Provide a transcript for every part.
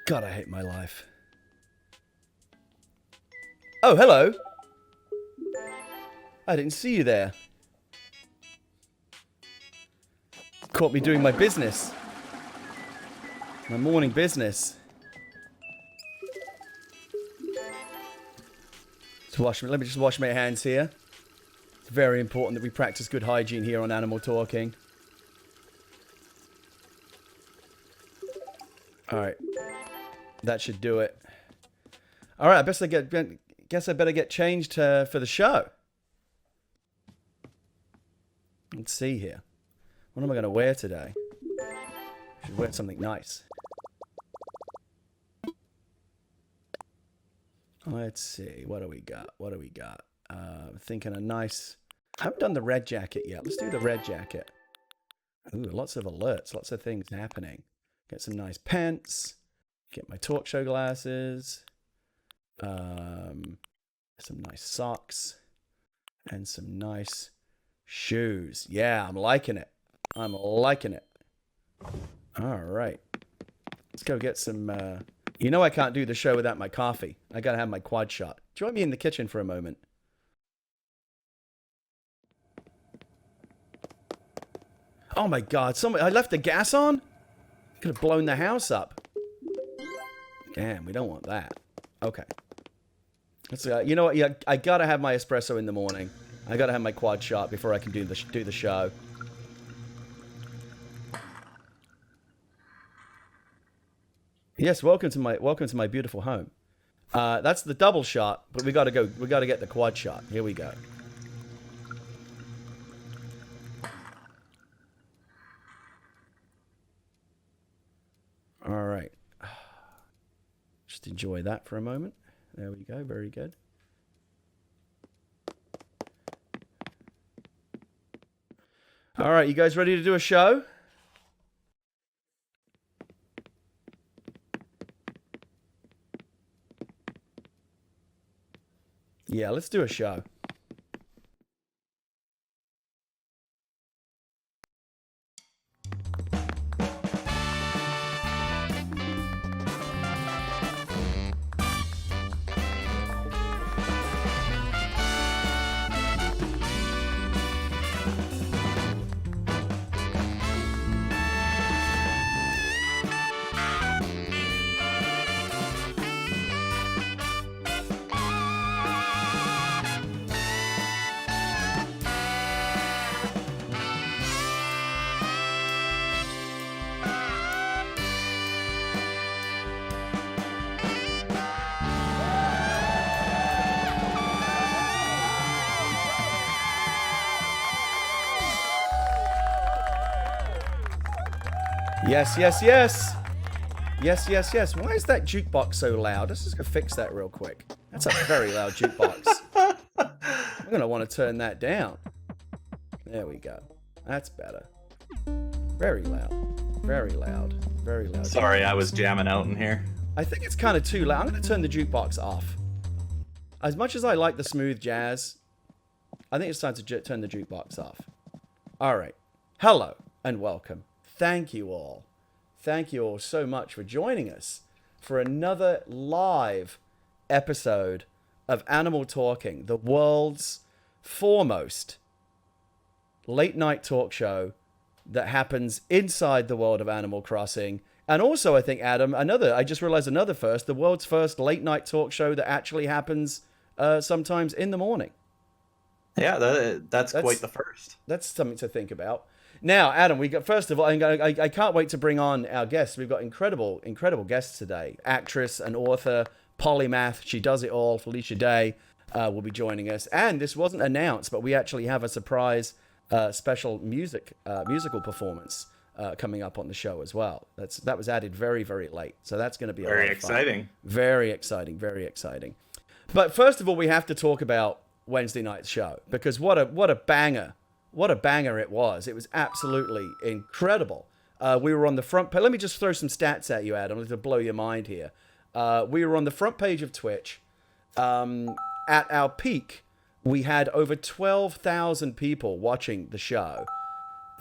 God, I hate my life. Oh, hello. I didn't see you there. Caught me doing my business. My morning business. Let me just wash my hands here. It's very important that we practice good hygiene here on Animal Talking. Alright. That should do it. Alright, guess I better get changed for the show. Let's see here. What am I going to wear today? I should wear something nice. Let's see. What do we got? Thinking a nice... I haven't done the red jacket yet. Let's do the red jacket. Ooh, lots of alerts. Lots of things happening. Get some nice pants. Get my talk show glasses. Some nice socks. And some nice shoes. Yeah, I'm liking it. I'm liking it. All right. Let's go get some... You know I can't do the show without my coffee. I gotta have my quad shot. Join me in the kitchen for a moment. Oh my God, I left the gas on? Could have blown the house up. Damn, we don't want that. Okay. You know what? Yeah, I gotta have my espresso in the morning. I gotta have my quad shot before I can do the show. Yes, welcome to my beautiful home. That's the double shot, but we gotta get the quad shot. Here we go. All right. Just enjoy that for a moment. There we go. Very good. All right, you guys ready to do a show? Yeah, let's do a show. Yes, yes, yes. Yes, yes, yes. Why is that jukebox so loud? Let's just go fix that real quick. That's a very loud jukebox. I'm going to want to turn that down. There we go. That's better. Very loud. Very loud. Very loud. Sorry, I was jamming out in here. I think it's kind of too loud. I'm going to turn the jukebox off. As much as I like the smooth jazz, I think it's time to turn the jukebox off. All right. Hello and welcome. Thank you all. Thank you all so much for joining us for another live episode of Animal Talking, the world's foremost late night talk show that happens inside the world of Animal Crossing. And also, I think, Adam, I just realized another first, the world's first late night talk show that actually happens sometimes in the morning. Yeah, that's quite the first. That's something to think about. Now, Adam, first of all, I can't wait to bring on our guests. We've got incredible guests today. Actress and author, polymath, she does it all. Felicia Day will be joining us. And this wasn't announced, but we actually have a surprise special musical performance coming up on the show as well. That was added very, very late. So that's going to be a lot of exciting. Fun. Very exciting, very exciting. But first of all, we have to talk about Wednesday night's show, because what a banger. What a banger it was. It was absolutely incredible. We were on the front page. Let me just throw some stats at you, Adam, to blow your mind here. We were on the front page of Twitch. At our peak, we had over 12,000 people watching the show.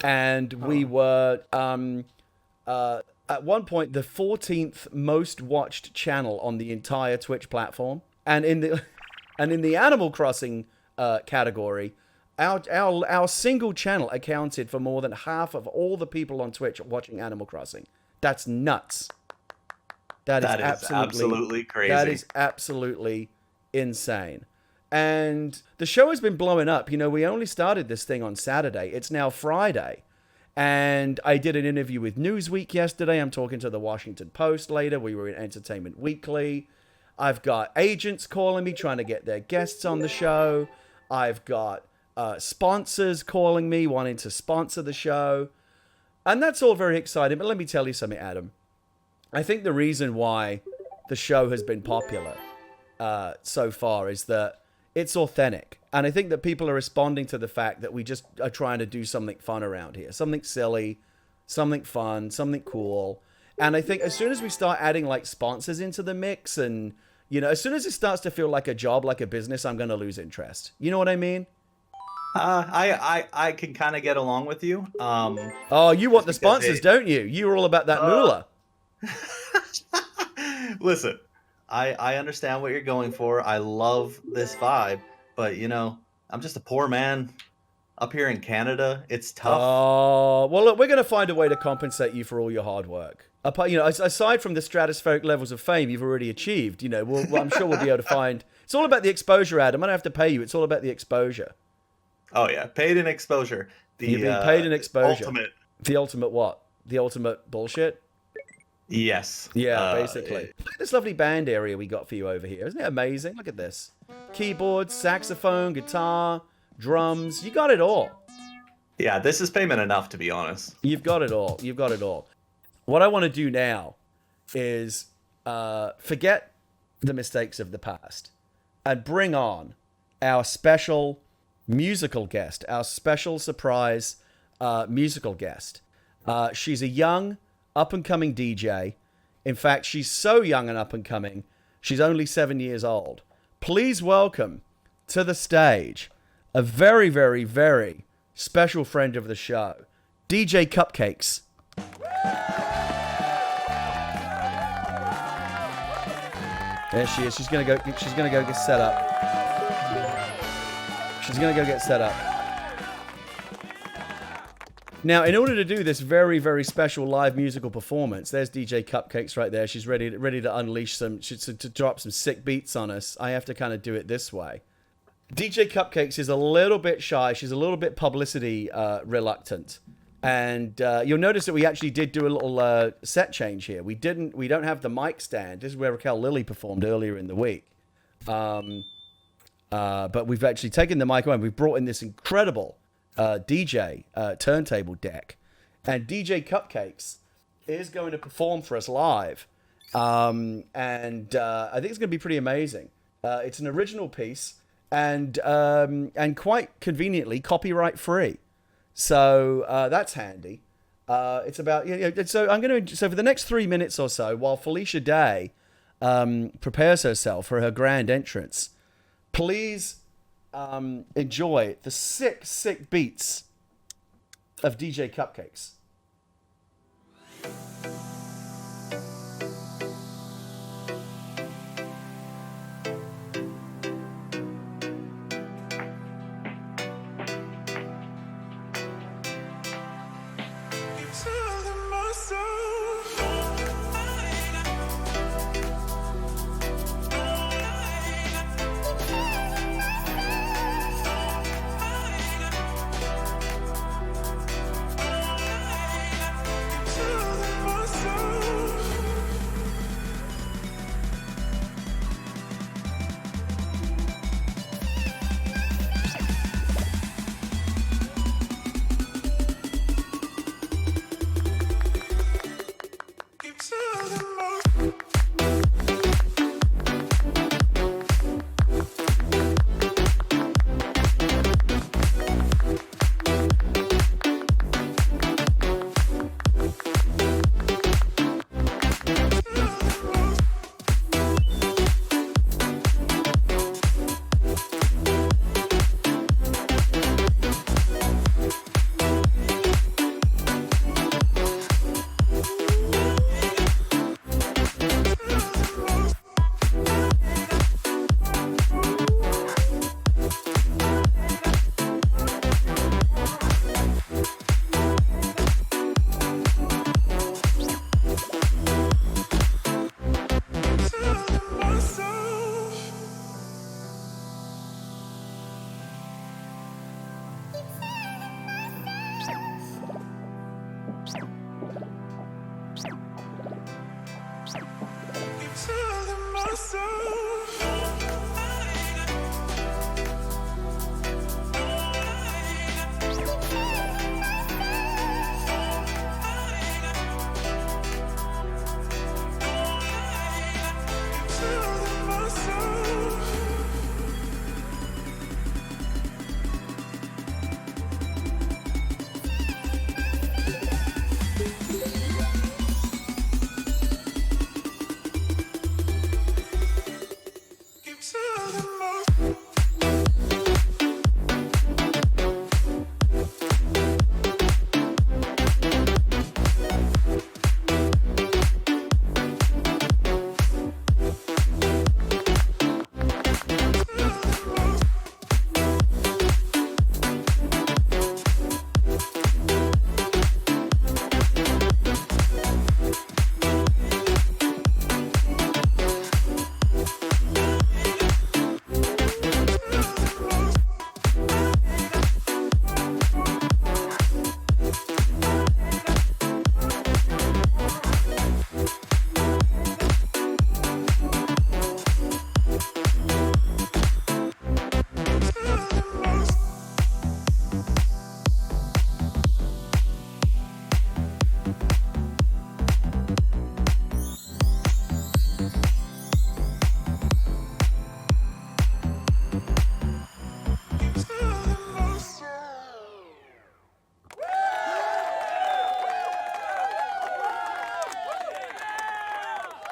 And we were at one point the 14th most watched channel on the entire Twitch platform, and in the Animal Crossing category, our single channel accounted for more than half of all the people on Twitch watching Animal Crossing. That's nuts. That is absolutely crazy. That is absolutely insane. And the show has been blowing up. You know, we only started this thing on Saturday. It's now Friday. And I did an interview with Newsweek yesterday. I'm talking to the Washington Post later. We were in Entertainment Weekly. I've got agents calling me, trying to get their guests on the show. I've got sponsors calling me, wanting to sponsor the show. And that's all very exciting. But let me tell you something, Adam. I think the reason why the show has been popular so far is that it's authentic. And I think that people are responding to the fact that we just are trying to do something fun around here. Something silly, something fun, something cool. And I think as soon as we start adding like sponsors into the mix and, you know, as soon as it starts to feel like a job, like a business, I'm going to lose interest. You know what I mean? I can kind of get along with you. Oh, you want the sponsors, don't you? You're all about that moolah. Listen, I understand what you're going for. I love this vibe, but you know, I'm just a poor man up here in Canada. It's tough. Oh, well, look, we're going to find a way to compensate you for all your hard work. You know, aside from the stratospheric levels of fame you've already achieved, you know, I'm sure we'll be able to find. It's all about the exposure, Adam. I don't have to pay you. It's all about the exposure. Oh yeah, paid in exposure. You're being paid in exposure. Ultimate. The ultimate what? The ultimate bullshit? Yes. Yeah, basically. Look at this lovely band area we got for you over here. Isn't it amazing? Look at this. Keyboards, saxophone, guitar, drums. You got it all. Yeah, this is payment enough, to be honest. You've got it all. You've got it all. What I want to do now is forget the mistakes of the past and bring on our special musical guest, our special surprise musical guest. She's a young, up-and-coming DJ. In fact, she's so young and up-and-coming, she's only 7 years old. Please welcome to the stage a very, very, very special friend of the show, DJ Cupcakes. There she is. She's gonna go get set up. She's gonna go get set up. Now, in order to do this very, very special live musical performance, there's DJ Cupcakes right there. She's ready to unleash to drop some sick beats on us. I have to kind of do it this way. DJ Cupcakes is a little bit shy. She's a little bit publicity reluctant. And you'll notice that we actually did do a little set change here. We don't have the mic stand. This is where Raquel Lilly performed earlier in the week. But we've actually taken the mic away and we've brought in this incredible DJ turntable deck. And DJ Cupcakes is going to perform for us live. And I think it's going to be pretty amazing. It's an original piece and quite conveniently copyright free. So that's handy. It's about so for the next 3 minutes or so, while Felicia Day prepares herself for her grand entrance, please enjoy the sick beats of DJ Cupcakes.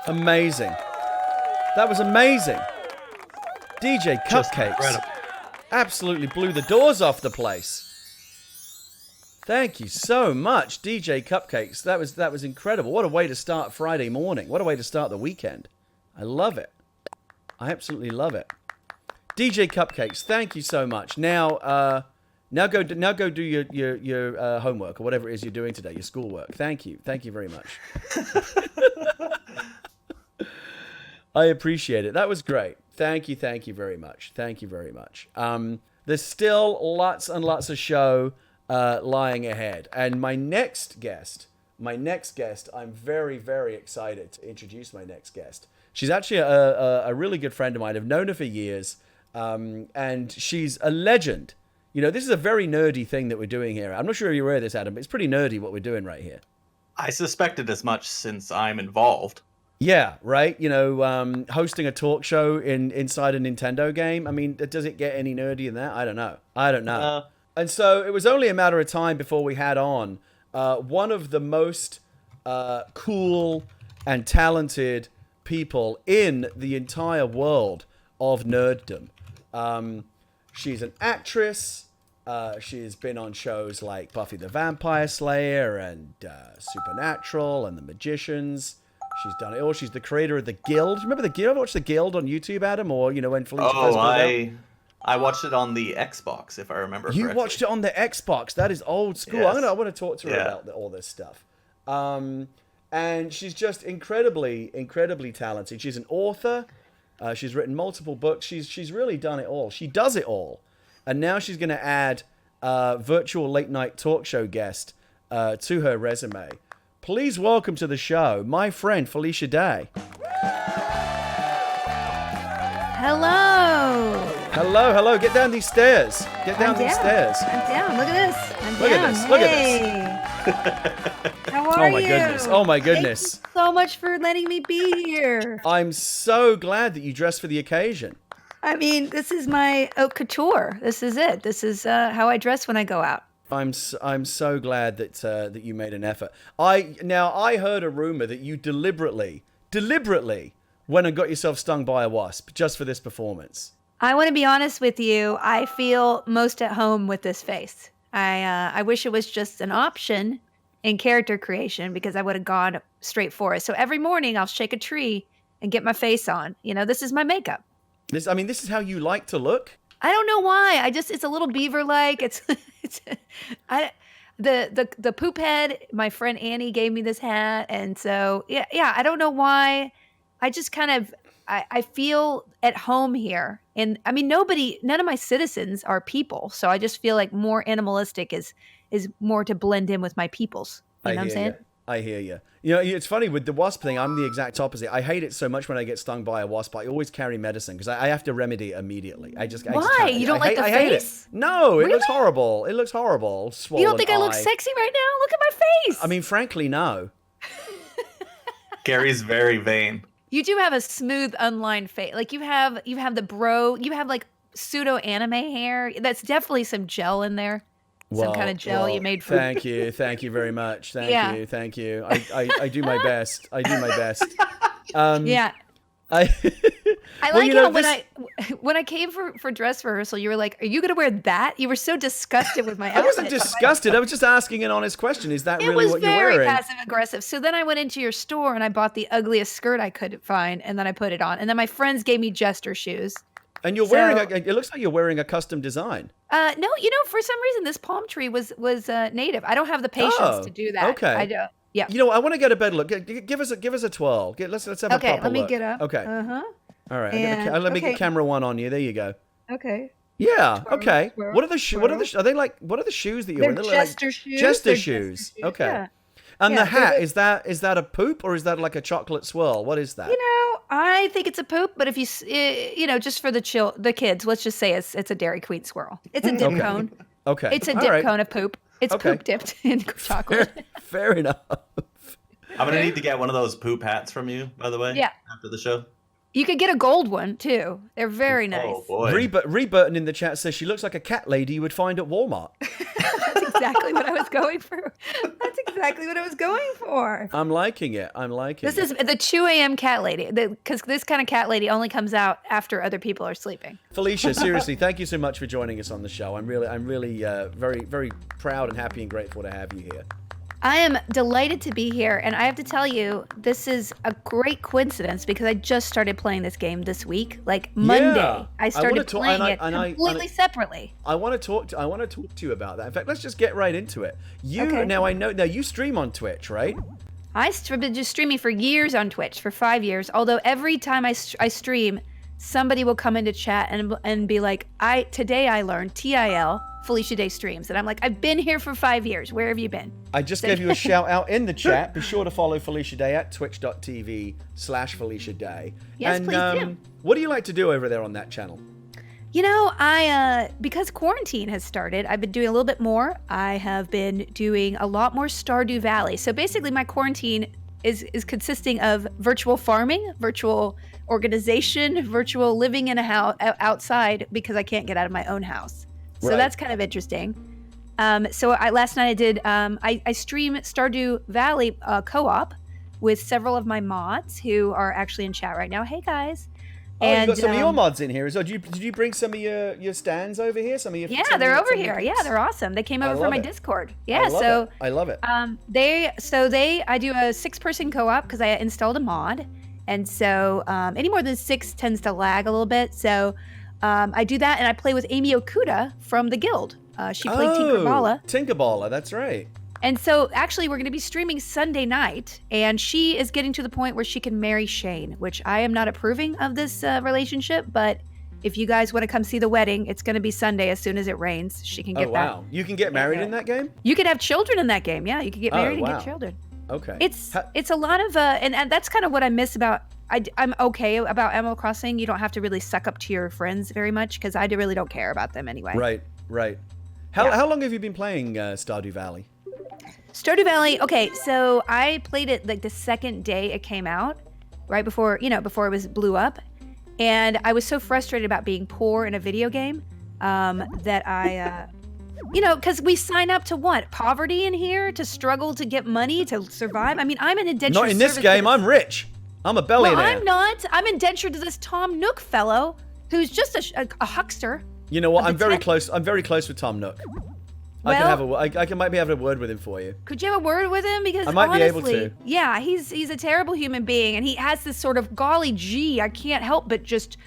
Amazing. That was amazing. DJ Just Cupcakes incredible. absolutely blew the doors off the place. Thank you so much, DJ Cupcakes. That was incredible. What a way to start Friday morning. What a way to start the weekend. I love it. I absolutely love it. DJ Cupcakes, thank you so much. Now go do your homework or whatever it is you're doing today, your schoolwork. Thank you very much. I appreciate it. That was great. Thank you very much. Thank you very much. There's still lots and lots of show lying ahead, and my next guest, I'm very, very excited to introduce my next guest. She's actually a really good friend of mine. I've known her for years, and she's a legend. You know, this is a very nerdy thing that we're doing here. I'm not sure if you're aware of this, Adam, but it's pretty nerdy what we're doing right here. I suspected as much since I'm involved. Yeah, right. You know, hosting a talk show inside a Nintendo game. I mean, does it get any nerdy than that? I don't know. And so it was only a matter of time before we had on one of the most cool and talented people in the entire world of nerddom. She's an actress. She's been on shows like Buffy the Vampire Slayer and Supernatural and The Magicians. She's done it all. She's the creator of The Guild. Remember The Guild? Ever watched The Guild on YouTube, Adam? Or, you know, when Felicia first played out? I watched it on the Xbox, if I remember correctly. You watched it on the Xbox. That is old school. Yes. I want to talk to her about all this stuff. And she's just incredibly, incredibly talented. She's an author. She's written multiple books. She's really done it all. She does it all. And now she's going to add virtual late night talk show guest to her resume. Please welcome to the show my friend Felicia Day. Hello. Hello. Get down these stairs. Get down these stairs. I'm down. Look at this. I'm Look down. at this. Look at this. How are you? Oh my goodness. Thank you so much for letting me be here. I'm so glad that you dressed for the occasion. I mean, this is my haute couture. This is it. This is how I dress when I go out. I'm so glad that you made an effort. I heard a rumor that you deliberately went and got yourself stung by a wasp just for this performance. I want to be honest with you. I feel most at home with this face. I wish it was just an option in character creation because I would have gone straight for it. So every morning I'll shake a tree and get my face on. You know, this is my makeup. This is how you like to look? I don't know why. It's a little beaver-like. The poop head. My friend Annie gave me this hat, and so yeah. I don't know why. I just kind of I feel at home here, and I mean none of my citizens are people, so I just feel like more animalistic is more to blend in with my peoples. You know what I'm saying? I hear you. You know, it's funny with the wasp thing. I'm the exact opposite. I hate it so much when I get stung by a wasp. I always carry medicine because I have to remedy it immediately. Why? You don't like the I hate it. face? No, it Really? looks horrible. It looks horrible. Swollen You don't think I look eye. sexy right now? Look at my face. I mean, frankly, no. Gary's very vain. You do have a smooth, unlined face. Like you have the bro. You have like pseudo anime hair. That's definitely some gel in there. Some kind of gel you made for. Thank you very much. Thank you. I do my best. Yeah. I I like how when I came for dress rehearsal, you were like, "Are you gonna wear that?" You were so disgusted with my outfit. I wasn't disgusted. I was just asking an honest question. Is that really what you're wearing? It was very passive aggressive. So then I went into your store and I bought the ugliest skirt I could find, and then I put it on. And then my friends gave me jester shoes. And you're wearing it looks like you're wearing a custom design. No, for some reason this palm tree was native. I I don't have the patience to do that. Okay. I don't. Yeah. You know, I want to get a better look. Give us a twirl. Let's have a proper look. Okay, let me get up. Okay. All right. Let me okay. get camera one on you. There you go. Okay. Yeah. Twirl, okay. twirl, What are the shoes? Are they like? What are the shoes that you're wearing? They're They look jester like shoes. Jester They're shoes. jester shoes, Okay. yeah. And Yeah, the hat they're is that a poop or is that like a chocolate swirl? What is that? I think it's a poop, but if just for the kids, let's just say it's a Dairy Queen swirl. It's a dip cone. Okay. It's a All dip right. cone of poop. It's Okay. poop dipped in chocolate. Fair enough. I'm gonna need to get one of those poop hats from you, by the way. Yeah. After the show. You could get a gold one too. They're very nice. Oh boy. Reburton in the chat says she looks like a cat lady you would find at Walmart. That's exactly what I was going for. I'm liking it. This is the 2 a.m. cat lady, because this kind of cat lady only comes out after other people are sleeping. Felicia, seriously, thank you so much for joining us on the show. I'm really very, very proud and happy and grateful to have you here. I am delighted to be here, and I have to tell you, this is a great coincidence because I just started playing this game this week. Like Monday, Yeah. I started playing it completely separately. I want to talk to you about that. In fact, let's just get right into it. Okay. Now you stream on Twitch, right? I've been just streaming for years on Twitch, for 5 years. Although every time I stream, somebody will come into chat and be like, today I learned TIL, Felicia Day streams. And I'm like, I've been here for 5 years. Where have you been? I just gave you a shout out in the chat. Be sure to follow Felicia Day at twitch.tv/Felicia Day. Yes, and, please do. What do you like to do over there on that channel? Because quarantine has started, I've been doing a little bit more. I have been doing a lot more Stardew Valley. So basically my quarantine is consisting of virtual farming, virtual organization, virtual living in a house outside because I can't get out of my own house. So Right. that's kind of interesting. Last night I did, I stream Stardew Valley co-op with several of my mods who are actually in chat right now. Hey guys. Oh, you got some of your mods in here as well. Did you bring some of your stands over here? Some of your They're over here. Yeah, they're awesome. They came over from my Discord. Yeah, I love it. I do a 6-person co-op because I installed a mod, and so any more than 6 tends to lag a little bit. So I do that, and I play with Amy Okuda from the guild. She played Tinkerballa. Tinkerballa, that's right. And so actually we're going to be streaming Sunday night, and she is getting to the point where she can marry Shane, which I am not approving of this relationship, but if you guys want to come see the wedding, it's going to be Sunday as soon as it rains. She can get that. Oh, wow. You can get married in that game? You could have children in that game. Yeah, you could get married and get children. Okay. It's a lot of and that's kind of what I miss about I'm okay about Animal Crossing. You don't have to really suck up to your friends very much because I really don't care about them anyway. Right. How long have you been playing Stardew Valley? Stardew Valley. Okay, so I played it like the second day it came out, right before it blew up, and I was so frustrated about being poor in a video game that I. Because we sign up to what? Poverty in here? To struggle to get money to survive? I mean, I'm an indentured Not in this game. I'm rich. I'm a billionaire. Well, I'm not. I'm indentured to this Tom Nook fellow who's just a huckster. You know what? I'm very close. I'm very close with Tom Nook. I might be having a word with him for you. Could you have a word with him? Because I might honestly, be able to. Yeah, he's a terrible human being, and he has this sort of golly gee, I can't help but just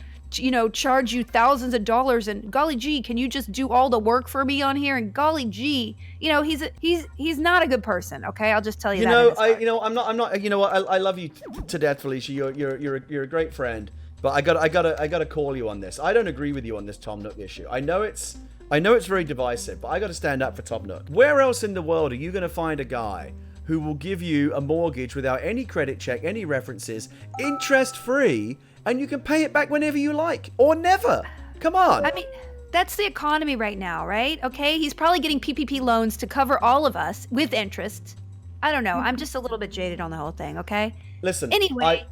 charge you thousands of dollars, and golly gee, can you just do all the work for me on here? And golly gee, he's not a good person. Okay, I'll just tell you that. I'm not. You know what? I love you to death, Felicia. You're a great friend, but I gotta call you on this. I don't agree with you on this Tom Nook issue. I know it's very divisive, but I gotta stand up for Tom Nook. Where else in the world are you gonna find a guy who will give you a mortgage without any credit check, any references, interest-free, and you can pay it back whenever you like, or never. Come on. I mean, that's the economy right now, right? Okay, he's probably getting PPP loans to cover all of us with interest. I don't know. I'm just a little bit jaded on the whole thing, okay? Listen, Anyway.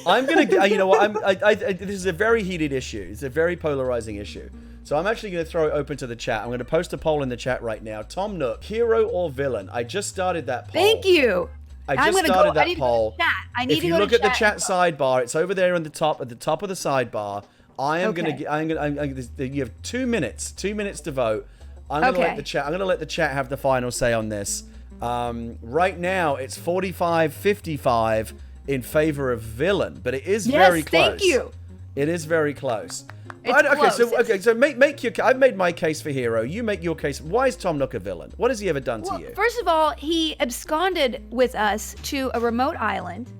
I'm gonna. You know what? This is a very heated issue. It's a very polarizing issue. So I'm actually gonna throw it open to the chat. I'm gonna post a poll in the chat right now. Tom Nook, hero or villain? I just started that poll. Thank you. I just started that poll. If you look at the chat sidebar, it's over there on the top. At the top of the sidebar, I am gonna. You have 2 minutes. 2 minutes to vote. I'm gonna let the chat. I'm gonna let the chat have the final say on this. Right now, it's 45-55 in favor of villain, but it is very close. Thank you. It is very close. It's So make your. I've made my case for hero. You make your case. Why is Tom Nook a villain? What has he ever done to you? First of all, he absconded with us to a remote island,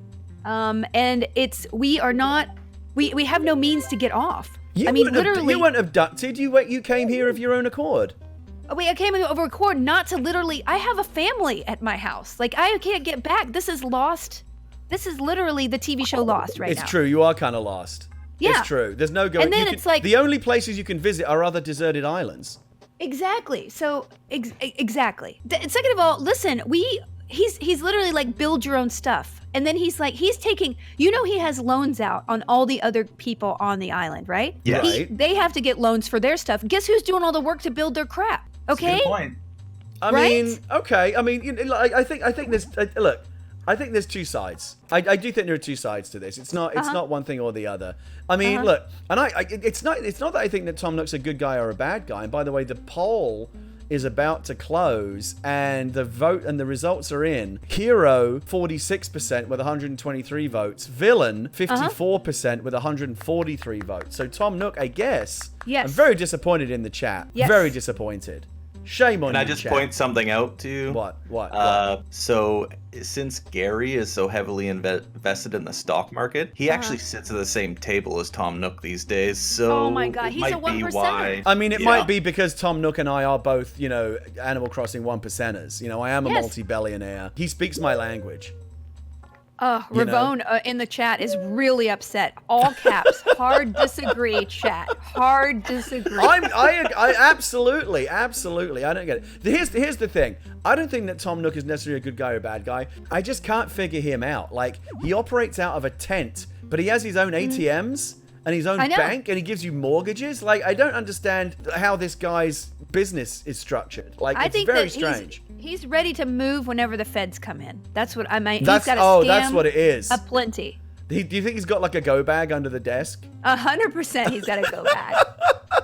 and we are not. We have no means to get off. Literally, you weren't abducted. You came here of your own accord. Wait, I came over record not to literally. I have a family at my house. Like I can't get back. This is Lost. This is literally the TV show Lost right now. It's true. You are kind of lost. Yeah. It's true. There's no going. And then it's like the only places you can visit are other deserted islands. Exactly. So exactly. Second of all, listen, he's literally like build your own stuff. And then he's taking, he has loans out on all the other people on the island, right? Yeah. They have to get loans for their stuff. Guess who's doing all the work to build their crap? Okay. Good point. I mean, I think there's look. I think there's two sides. I do think there are two sides to this. It's not one thing or the other. I mean, look, and it's not that I think that Tom Nook's a good guy or a bad guy. And by the way, the poll is about to close, and the vote and the results are in. Hero 46% with 123 votes. Villain 54% with 143 votes. So Tom Nook, I guess. Yes. I'm very disappointed in the chat. Yes. Very disappointed. Shame on you, Can I just chat. point something out to you? What? So since Gary is so heavily invested in the stock market, he actually sits at the same table as Tom Nook these days. So Oh my God, it he's might a be 1%er. why. I mean, it might be because Tom Nook and I are both, Animal Crossing 1%ers. I am a multi-billionaire. He speaks my language. Ravone in the chat is really upset. All caps. Hard disagree, chat. Hard disagree. I absolutely. I don't get it. Here's the thing. I don't think that Tom Nook is necessarily a good guy or a bad guy. I just can't figure him out. Like, he operates out of a tent, but he has his own ATMs and his own bank, and he gives you mortgages. Like, I don't understand how this guy's business is structured. Like, it's very strange. He's ready to move whenever the feds come in. That's what I mean. That's what it is. Aplenty. Do you think he's got like a go bag under the desk? 100% he's got a go bag.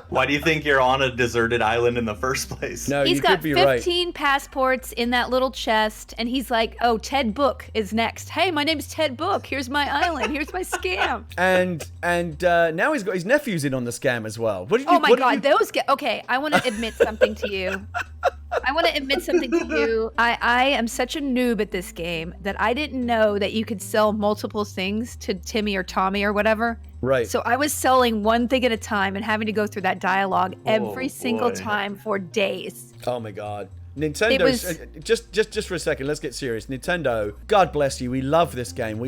Why do you think you're on a deserted island in the first place? No, He's you got could be right. 15 passports in that little chest, and he's like, "Oh, Ted Book is next. Hey, my name's Ted Book. Here's my island. Here's my scam." And now he's got his nephews in on the scam as well. Oh my God, okay, I want to admit something to you. I am such a noob at this game that I didn't know that you could sell multiple things to Timmy or Tommy or whatever. Right. So I was selling one thing at a time and having to go through that dialogue every single time for days. Oh my God. Nintendo, just for a second, let's get serious. Nintendo, God bless you. We love this game.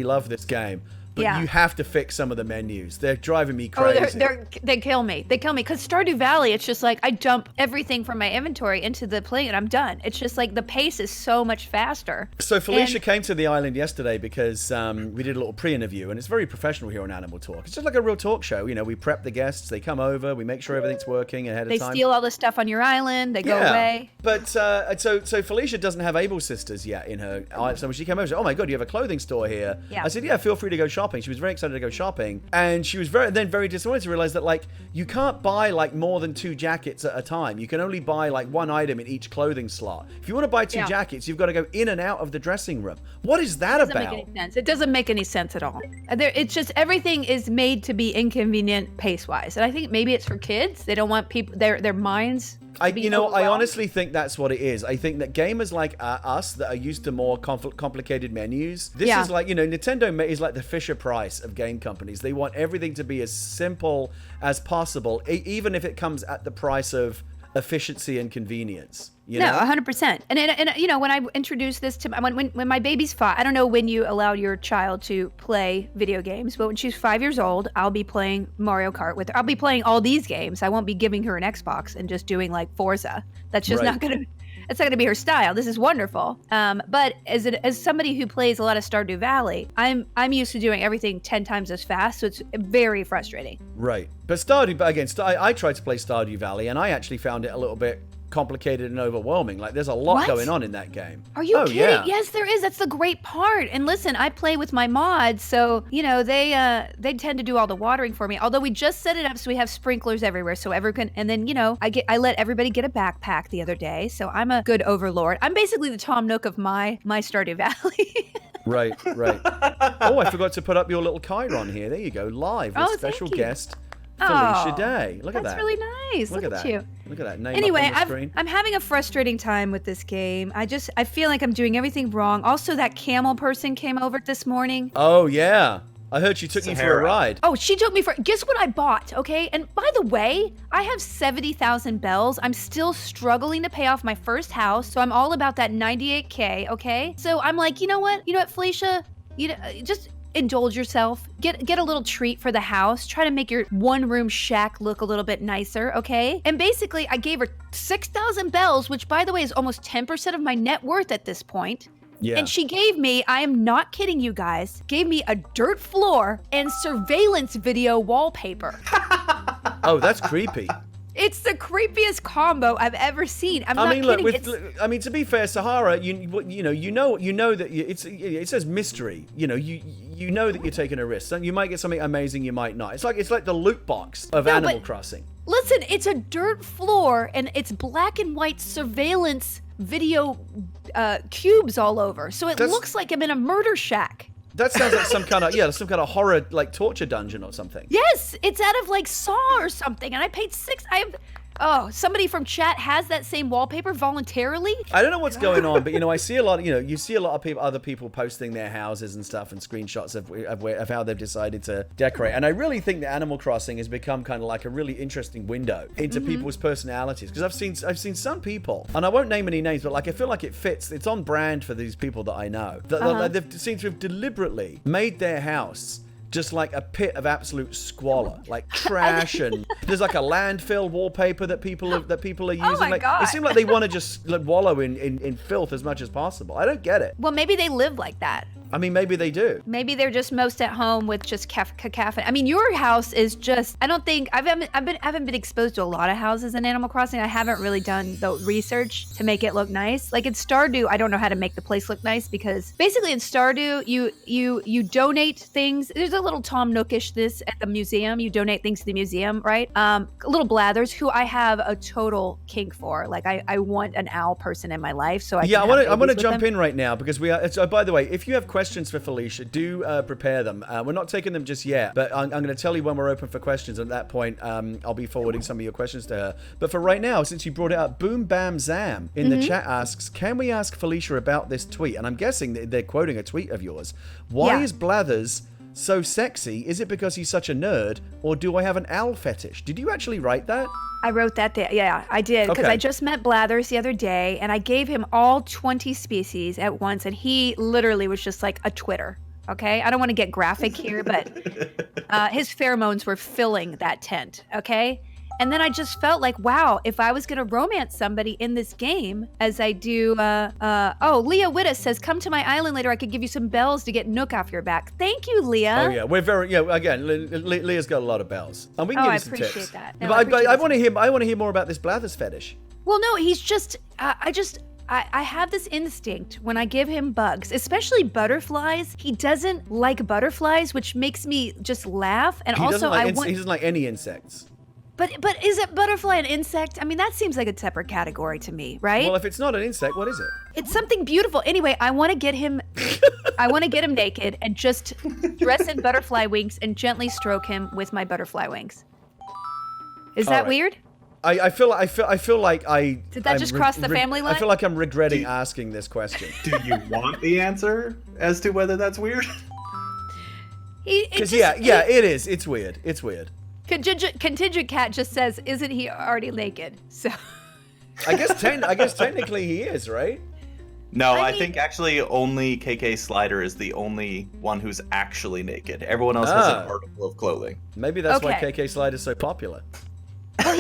But you have to fix some of the menus. They're driving me crazy. They kill me. Because Stardew Valley, it's just like I dump everything from my inventory into the plate and I'm done. It's just like the pace is so much faster. So Felicia came to the island yesterday because we did a little pre-interview, and it's very professional here on Animal Talk. It's just like a real talk show. We prep the guests. They come over. We make sure everything's working ahead of time. They steal all the stuff on your island. They go away. But so Felicia doesn't have Able Sisters yet in her. So when she came over, she said, "Oh my God, you have a clothing store here." Yeah. I said, "Yeah, feel free to go shopping." She was very excited to go shopping, and she was very disappointed to realize that you can't buy more than 2 jackets at a time. You can only buy one item in each clothing slot. If you want to buy 2 jackets, you've got to go in and out of the dressing room. What is that about? It doesn't make any sense. It doesn't make any sense at all. It's just everything is made to be inconvenient pace-wise, and I think maybe it's for kids. They don't want people their minds. I honestly think that's what it is. I think that gamers like us that are used to more complicated menus, this is Nintendo is like the Fisher Price of game companies. They want everything to be as simple as possible, even if it comes at the price of efficiency and convenience. You No, know? 100%. And you know, when I introduced this to when my baby's 5, I don't know when you allow your child to play video games, but when she's 5 years old, I'll be playing Mario Kart with her. I'll be playing all these games. I won't be giving her an Xbox and just doing like Forza. That's just not gonna. It's not gonna be her style. This is wonderful. But as somebody who plays a lot of Stardew Valley, I'm used to doing everything 10 times as fast, so it's very frustrating. Right. But Stardew, again, I tried to play Stardew Valley, and I actually found it a little bit complicated and overwhelming. Like, there's a lot going on in that game. Are you kidding? Yeah. Yes, there is. That's the great part. And listen, I play with my mods, so you know they tend to do all the watering for me. Although we just set it up so we have sprinklers everywhere, so everyone can. And then I let everybody get a backpack the other day, so I'm a good overlord. I'm basically the Tom Nook of my Stardew Valley. Right. Oh, I forgot to put up your little Chiron here. There you go, live with special thank you. guest Felicia Day. Look at that. That's really nice. Look at you. Look at that name Anyway, up on the screen. I'm having a frustrating time with this game. I feel like I'm doing everything wrong. Also, that camel person came over this morning. Oh, yeah. I heard she took you for a ride. Oh, she took me for... Guess what I bought, okay? And by the way, I have 70,000 bells. I'm still struggling to pay off my first house, so I'm all about that 98K, okay? So I'm like, you know what, Felicia? Just... indulge yourself, get a little treat for the house, try to make your one-room shack look a little bit nicer, okay? And basically, I gave her 6,000 bells, which by the way is almost 10% of my net worth at this point. Yeah. And she gave me, I am not kidding you guys, gave me a dirt floor and surveillance video wallpaper. Oh, that's creepy. It's the creepiest combo I've ever seen. I'm not kidding. I mean, to be fair, Sahara, you know that it says mystery. You know that you're taking a risk. You might get something amazing, you might not. It's like the loot box of Animal Crossing. Listen, it's a dirt floor and it's black and white surveillance video cubes all over, so it looks like I'm in a murder shack. That sounds like some kind of horror, like torture dungeon or something. Yes, it's out of like Saw or something, and I paid somebody from chat has that same wallpaper voluntarily. I don't know what's going on, but I see a lot. You see a lot of other people posting their houses and stuff, and screenshots of how they've decided to decorate. And I really think that Animal Crossing has become kind of like a really interesting window into people's personalities. Because I've seen some people, and I won't name any names, but like I feel like it fits. It's on brand for these people that I know. They've seemed to have deliberately made their house just like a pit of absolute squalor, like trash, and there's like a landfill wallpaper that people are using. Oh my God. It seems like they want to just wallow in filth as much as possible. I don't get it. Well, maybe they live like that. I mean, maybe they do. Maybe they're just most at home with just cacophony. I mean, your house is just, I don't think, I haven't been exposed to a lot of houses in Animal Crossing. I haven't really done the research to make it look nice. Like in Stardew, I don't know how to make the place look nice because basically in Stardew, you donate things. There's a little Tom Nookishness at the museum. You donate things to the museum, right? Little Blathers, who I have a total kink for. Like I want an owl person in my life, so I want to jump in right now because we are. So by the way, if you have questions for Felicia, do prepare them. We're not taking them just yet, but I'm going to tell you when we're open for questions. At that point, I'll be forwarding some of your questions to her. But for right now, since you brought it up, Boom Bam Zam in the chat asks, can we ask Felicia about this tweet? And I'm guessing that they're quoting a tweet of yours. Why is Blathers so sexy? Is it because he's such a nerd, or do I have an owl fetish? Did you actually write that? I wrote that there. Yeah, I did. Because I just met Blathers the other day, and I gave him all 20 species at once, and he literally was just like a Twitter. Okay? I don't want to get graphic here, but his pheromones were filling that tent. Okay? And then I just felt like, wow, if I was going to romance somebody in this game, as I do, Leah Whitta says, come to my island later. I could give you some bells to get Nook off your back. Thank you, Leah. Oh, yeah. We're very, again, Leah's got a lot of bells. And we can give you some tips. I appreciate that. No, but I want to hear more about this Blathers fetish. Well, no, he's just, I have this instinct when I give him bugs, especially butterflies. He doesn't like butterflies, which makes me just laugh. And he doesn't like any insects. But is it butterfly an insect? I mean, that seems like a separate category to me, right? Well, if it's not an insect, what is it? It's something beautiful. Anyway, I want to get him naked and just dress in butterfly wings and gently stroke him with my butterfly wings. Is that weird? I feel like I. Did that just cross the family line? I feel like I'm regretting asking this question. Do you want the answer as to whether that's weird? Because it is. It's weird. It's weird. Contingent Cat just says, "Isn't he already naked?" So. I guess technically he is, right? No, I I mean- think actually only KK Slider is the only one who's actually naked. Everyone else has an Ah. article of clothing. Maybe that's why Okay. KK Slide is so popular. Well,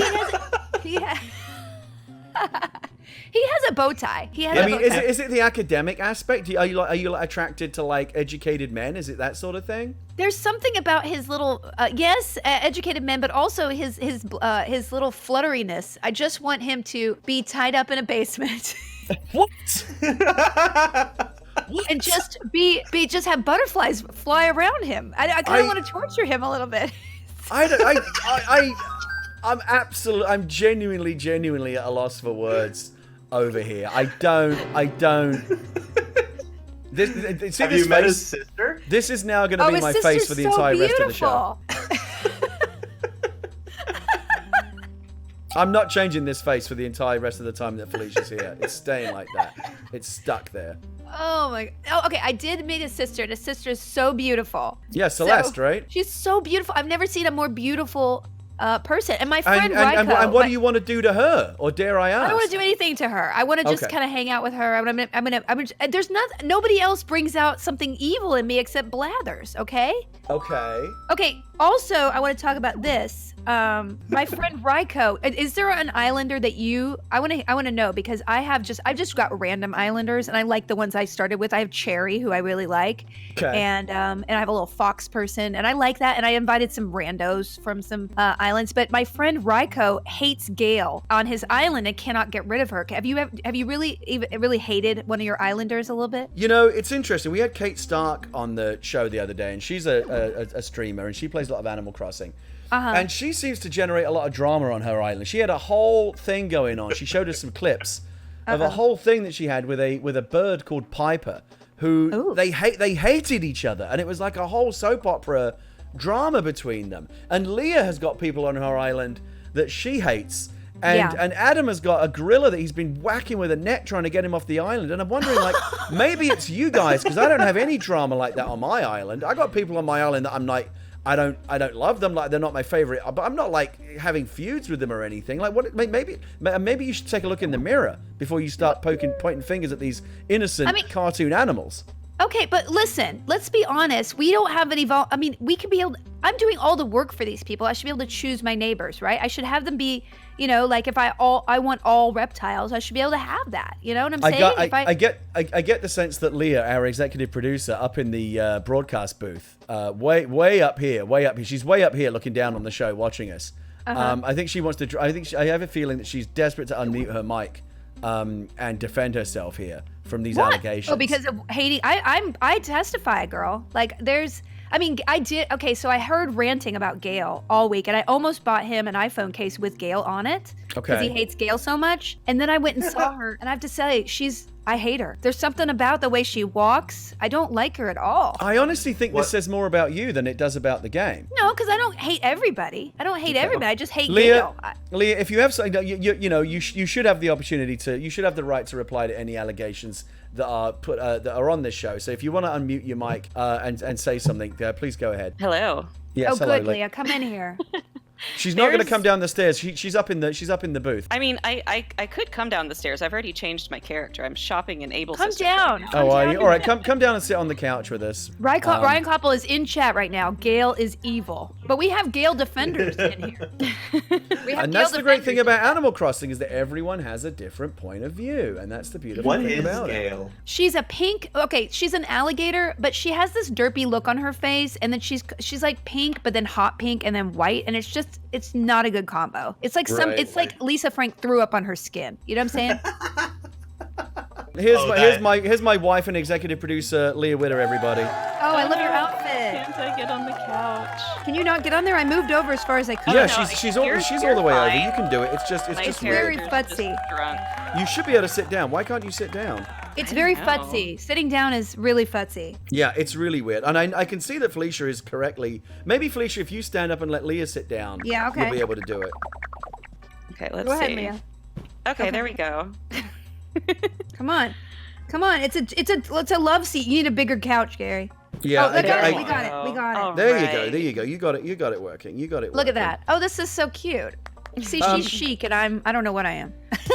he has a bow tie. He has I a mean, bow tie. is it the academic aspect? Are you like attracted to like educated men? Is it that sort of thing? There's something about his little, educated men, but also his little flutteriness. I just want him to be tied up in a basement What? and just just have butterflies fly around him. I kind of want to torture him a little bit. I'm genuinely at a loss for words over here. I don't. See Have this you met face? his sister? This is now going to be his my sister's face for the so entire rest of the show. beautiful. I'm not changing this face for the entire rest of the time that Felicia's here. It's staying like that. It's stuck there. Oh my. Oh, okay. I did meet his sister, and his sister is so beautiful. Yeah, Celeste, So, right? She's so beautiful. I've never seen a more beautiful person. And my friend And Ryko. what do you want to do to her? Or dare I ask? I don't want to do anything to her. I want to just Okay. kind of hang out with her. I'm gonna. There's nobody else brings out something evil in me except Blathers. Okay. Okay. Okay. Also, I want to talk about this. My friend Ryko. Is there an Islander that you? I want to know because I've just got random Islanders, and I like the ones I started with. I have Cherry, who I really like, Okay. and I have a little fox person, and I like that. And I invited some randos from some islands, but my friend Ryko hates Gale on his island and cannot get rid of her. Have you really hated one of your Islanders a little bit? You know, it's interesting. We had Kate Stark on the show the other day, and she's a streamer, and she plays a lot of Animal Crossing. And she seems to generate a lot of drama on her island. She had a whole thing going on. She showed us some clips of a whole thing that she had with a bird called Piper, who Ooh. they hated each other, and it was like a whole soap opera drama between them. And Leah has got people on her island that she hates. And Adam has got a gorilla that he's been whacking with a net trying to get him off the island. And I'm wondering, like, maybe it's you guys, because I don't have any drama like that on my island. I got people on my island that I'm like, I don't love them, like they're not my favorite, but I'm not like having feuds with them or anything. Like, what? Maybe you should take a look in the mirror before you start pointing fingers at these innocent cartoon animals. Okay, but listen, let's be honest. We don't have any we could be able. I'm doing all the work for these people. I should be able to choose my neighbors, right? I should have them be, like if I want all reptiles, I should be able to have that. You know what I'm saying? I get the sense that Leah, our executive producer, up in the broadcast booth, way up here, she's way up here looking down on the show, watching us. I think she wants to. I have a feeling that she's desperate to unmute her mic and defend herself here from these allegations. Oh, because of hating. I testify, girl. Like I did. Okay, so I heard ranting about Gale all week, and I almost bought him an iPhone case with Gale on it because he hates Gale so much. And then I went and saw her, and I have to say, I hate her. There's something about the way she walks. I don't like her at all. I honestly think this says more about you than it does about the game. No, because I don't hate everybody. I don't hate everybody. I just hate Leah, Gale. Leah, if you have something, you should have the opportunity to. You should have the right to reply to any allegations that are on this show. So if you want to unmute your mic and say something, please go ahead. Hello. Yes, Oh, hello, good, Leah. Come in here. She's not going to come down the stairs. She's up in the booth. I mean, I could come down the stairs. I've already changed my character. I'm shopping in Able Come Sisters down. right Oh, are you? All right, come down and sit on the couch with us. Ryan Koppel is in chat right now. Gale is evil. But we have Gale defenders in here. And that's the great thing about Animal Crossing is that everyone has a different point of view, and that's the beautiful What thing is about it. Gale? She's a pink. Okay, she's an alligator, but she has this derpy look on her face, and then she's like pink, but then hot pink, and then white, and it's not a good combo. It's like it's like Lisa Frank threw up on her skin. You know what I'm saying? Here's my wife and executive producer Leah Whitta, everybody. Oh, I love your outfit. Can't I get on the couch? Can you not get on there? I moved over as far as I could. Yeah, no, she's all you're the way over. fine. You can do it. It's just very weird. futsy. Drunk. You should be able to sit down. Why can't you sit down? It's very know. futsy. Sitting down is really futsy. Yeah, it's really weird. And I can see that Felicia is correctly. Maybe Felicia, if you stand up and let Leah sit down, Yeah, okay. you'll be able to do it. Okay, let's Go ahead, see. Leah. Okay, there we go. Come on. It's a love seat. You need a bigger couch, Gary. Yeah, Oh, we got it. We got it. All There right. you go. You got it working. Look at that. Oh, this is so cute. See, she's chic, and I don't know what I am.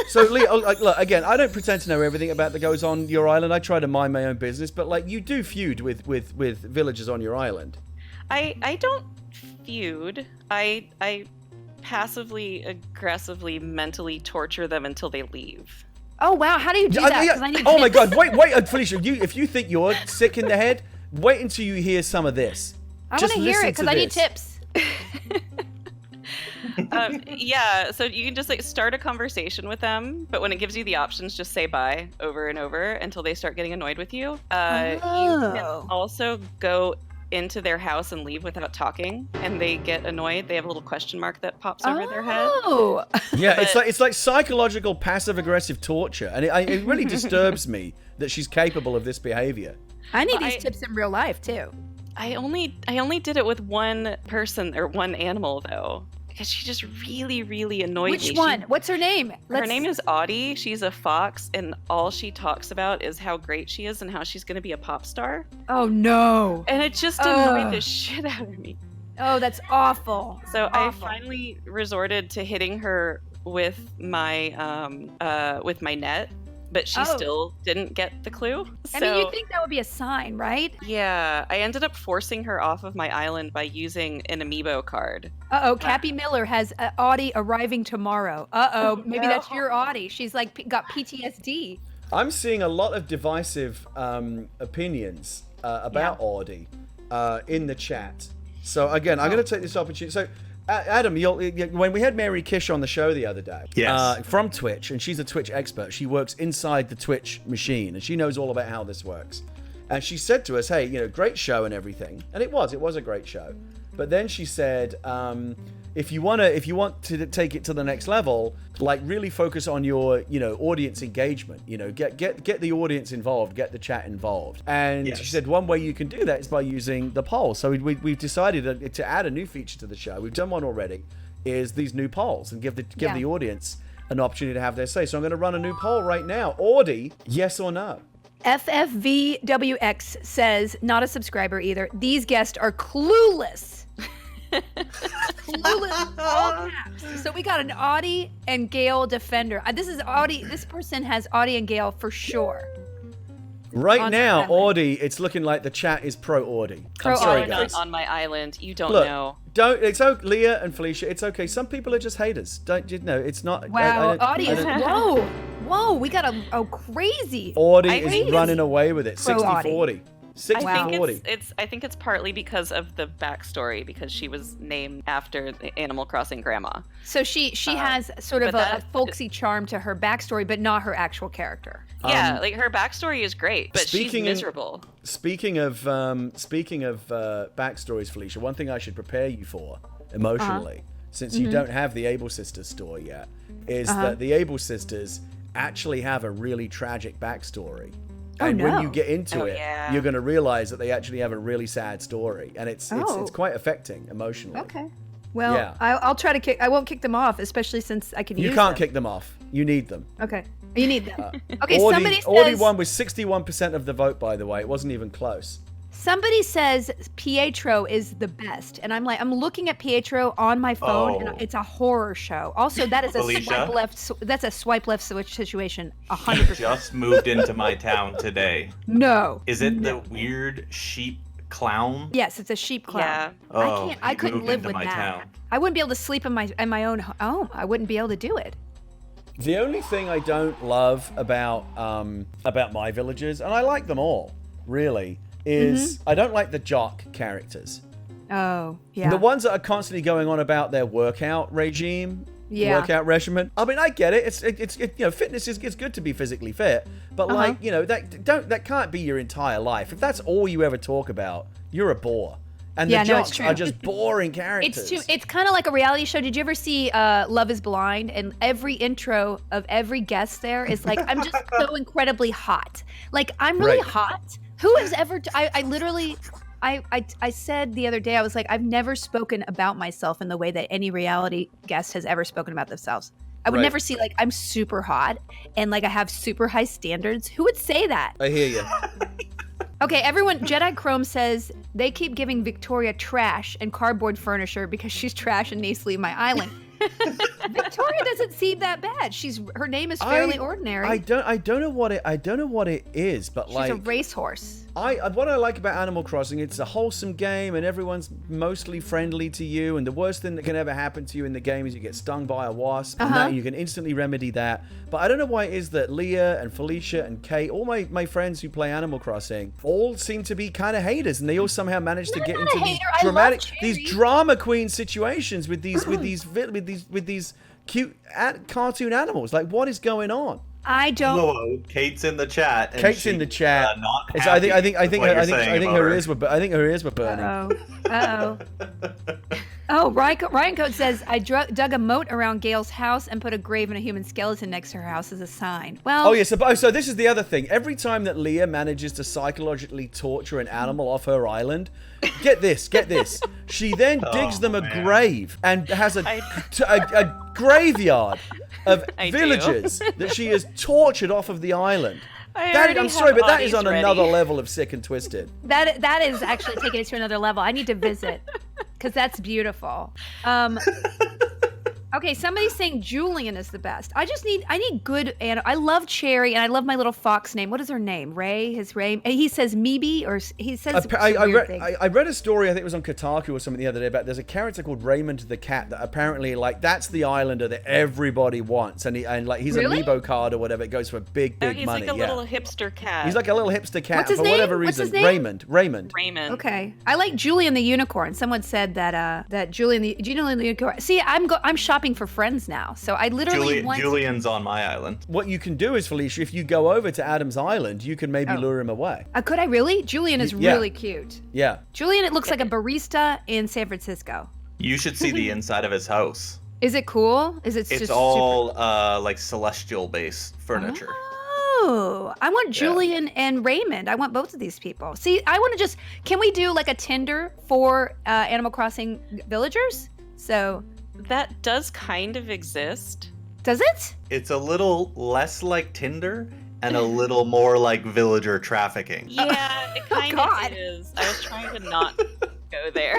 So, Leah, look, again, I don't pretend to know everything about that goes on your island. I try to mind my own business, but like you do feud with villagers on your island. I don't feud. I passively, aggressively, mentally torture them until they leave. Oh wow, how do you do that? 'Cause I need Oh my tips. God, wait, Felicia, if you think you're sick in the head, wait until you hear some of this. I want to hear listen it because I need tips. Yeah, so you can just like start a conversation with them, but when it gives you the options, just say bye over and over until they start getting annoyed with you. You can also go into their house and leave without talking, and they get annoyed. They have a little question mark that pops over their head. Oh. Yeah, it's like psychological passive aggressive torture, and it really disturbs me that she's capable of this behavior. I need these tips in real life too. I only did it with one person or one animal though, because she just really, really annoyed me. Which one? What's her name? Her name is Audie. She's a fox, and all she talks about is how great she is and how she's going to be a pop star. Oh no. And it just annoyed the shit out of me. Oh, that's awful. So awful. I finally resorted to hitting her with my net, but she still didn't get the clue. I mean, you'd think that would be a sign, right? Yeah, I ended up forcing her off of my island by using an amiibo card. Uh-oh, Cappy Miller has Audie arriving tomorrow. Uh-oh, maybe that's your Audie. She's like got PTSD. I'm seeing a lot of divisive opinions about Audie in the chat. So again, I'm going to take this opportunity. So Adam, when we had Mary Kish on the show the other day, from Twitch, and she's a Twitch expert. She works inside the Twitch machine, and she knows all about how this works. And she said to us, "Hey, great show and everything," and it was a great show. But then she said, if you want to take it to the next level, like really focus on your, audience engagement. Get the audience involved, get the chat involved. And she said one way you can do that is by using the polls. So we've decided to add a new feature to the show. We've done one already. Is these new polls and give the audience an opportunity to have their say. So I'm going to run a new poll right now. Audie, yes or no? FFVWX says, not a subscriber either, these guests are clueless. Clueless, all caps. So we got an Audie and Gale defender. This is Audie. This person has Audie and Gale for sure. Right now, Audie, it's looking like the chat is pro Audie. I'm sorry, guys. Not on my island. You don't Look, know. It's okay, Leah and Felicia. It's okay. Some people are just haters. Don't you know? It's not. Wow, Audie is whoa. We got a crazy. Audie is running away with it. 60-40. 60-40. I think it's partly because of the backstory, because she was named after the Animal Crossing grandma. So she has sort of a folksy charm to her backstory, but not her actual character. Yeah, like her backstory is great, but she's miserable. Speaking of backstories, Felicia, one thing I should prepare you for emotionally, since you don't have the Able Sisters story yet, is that the Able Sisters actually have a really tragic backstory. And when you get into it, you're going to realize that they actually have a really sad story, and it's quite affecting emotionally. Okay. Well, I'll try to I won't kick them off, especially since I can use them. You can't kick them off. You need them. Okay. You need them. Okay, somebody says... Audie won with 61% of the vote, by the way. It wasn't even close. Somebody says Pietro is the best, and I'm looking at Pietro on my phone, and it's a horror show. Also, that is a swipe left. That's a swipe left switch situation. 100%. Just moved into my town today. No. Is it the weird sheep clown? Yes, it's a sheep clown. Yeah. I couldn't live with that. Town. I wouldn't be able to sleep in my own home. I wouldn't be able to do it. The only thing I don't love about my villagers, and I like them all, really, is I don't like the jock characters. Oh, yeah. The ones that are constantly going on about their workout regime, workout regimen. I mean, I get it. It's fitness is good to be physically fit, but that can't be your entire life. If that's all you ever talk about, you're a bore. And the jocks are just boring characters. It's kind of like a reality show. Did you ever see Love is Blind? And every intro of every guest there is like, I'm just so incredibly hot. Like, I'm really hot. Who has ever... I literally... I said the other day, I was like, I've never spoken about myself in the way that any reality guest has ever spoken about themselves. I would never see, like, I'm super hot and, like, I have super high standards. Who would say that? I hear you. Okay, everyone, Jedi Chrome says they keep giving Victoria trash and cardboard furniture because she's trash and needs to leave my island. Victoria doesn't seem that bad. Her name is fairly ordinary. I don't know what it is, but She's like a racehorse. what I like about Animal Crossing, it's a wholesome game and everyone's mostly friendly to you, and the worst thing that can ever happen to you in the game is you get stung by a wasp, and you can instantly remedy that. But I don't know why it is that Leah and Felicia and Kate, all my friends who play Animal Crossing, all seem to be kind of haters, and they all somehow manage to get into these drama queen situations with these cute cartoon animals. Like, what is going on? I don't. Whoa, Kate's in the chat. And Kate's in the chat. Not I think her ears were burning. Uh-oh. Oh, Ryan Code says, I dug a moat around Gail's house and put a grave and a human skeleton next to her house as a sign. Well. Oh, yeah. So this is the other thing. Every time that Leah manages to psychologically torture an animal off her island, get this. She then digs them a grave and has a graveyard of villagers that she has tortured off of the island. I'm sorry, but that is on another level of sick and twisted. That is actually taking it to another level. I need to visit because that's beautiful. Okay, somebody's saying Julian is the best. I need good, and I love Cherry, and I love my little fox name. What is her name? Ray? He says Meebe, or he says I read a story, I think it was on Kotaku or something the other day, about there's a character called Raymond the cat that apparently, like, that's the islander that everybody wants, and he's Really? an amiibo card or whatever. It goes for big money. He's like a little hipster cat. He's like a little hipster cat. What's his for name? whatever What's reason. his name? Raymond. Raymond. Okay, I like Julian the unicorn. Someone said that Julian the unicorn. See, I'm shopping for friends now, so I literally want. Julian's on my island. What you can do is, Felicia, if you go over to Adam's island, you can maybe lure him away. Could I really? Julian is really cute. Yeah. Julian, it looks like a barista in San Francisco. You should see the inside of his house. Is it cool? It's just all like celestial based furniture. Oh, I want Julian and Raymond. I want both of these people. See, I want to can we do like a Tinder for Animal Crossing villagers? So That does kind of exist. does it? It's a little less like Tinder and a little more like villager trafficking. Yeah, it kind God. of is. I was trying to not go there.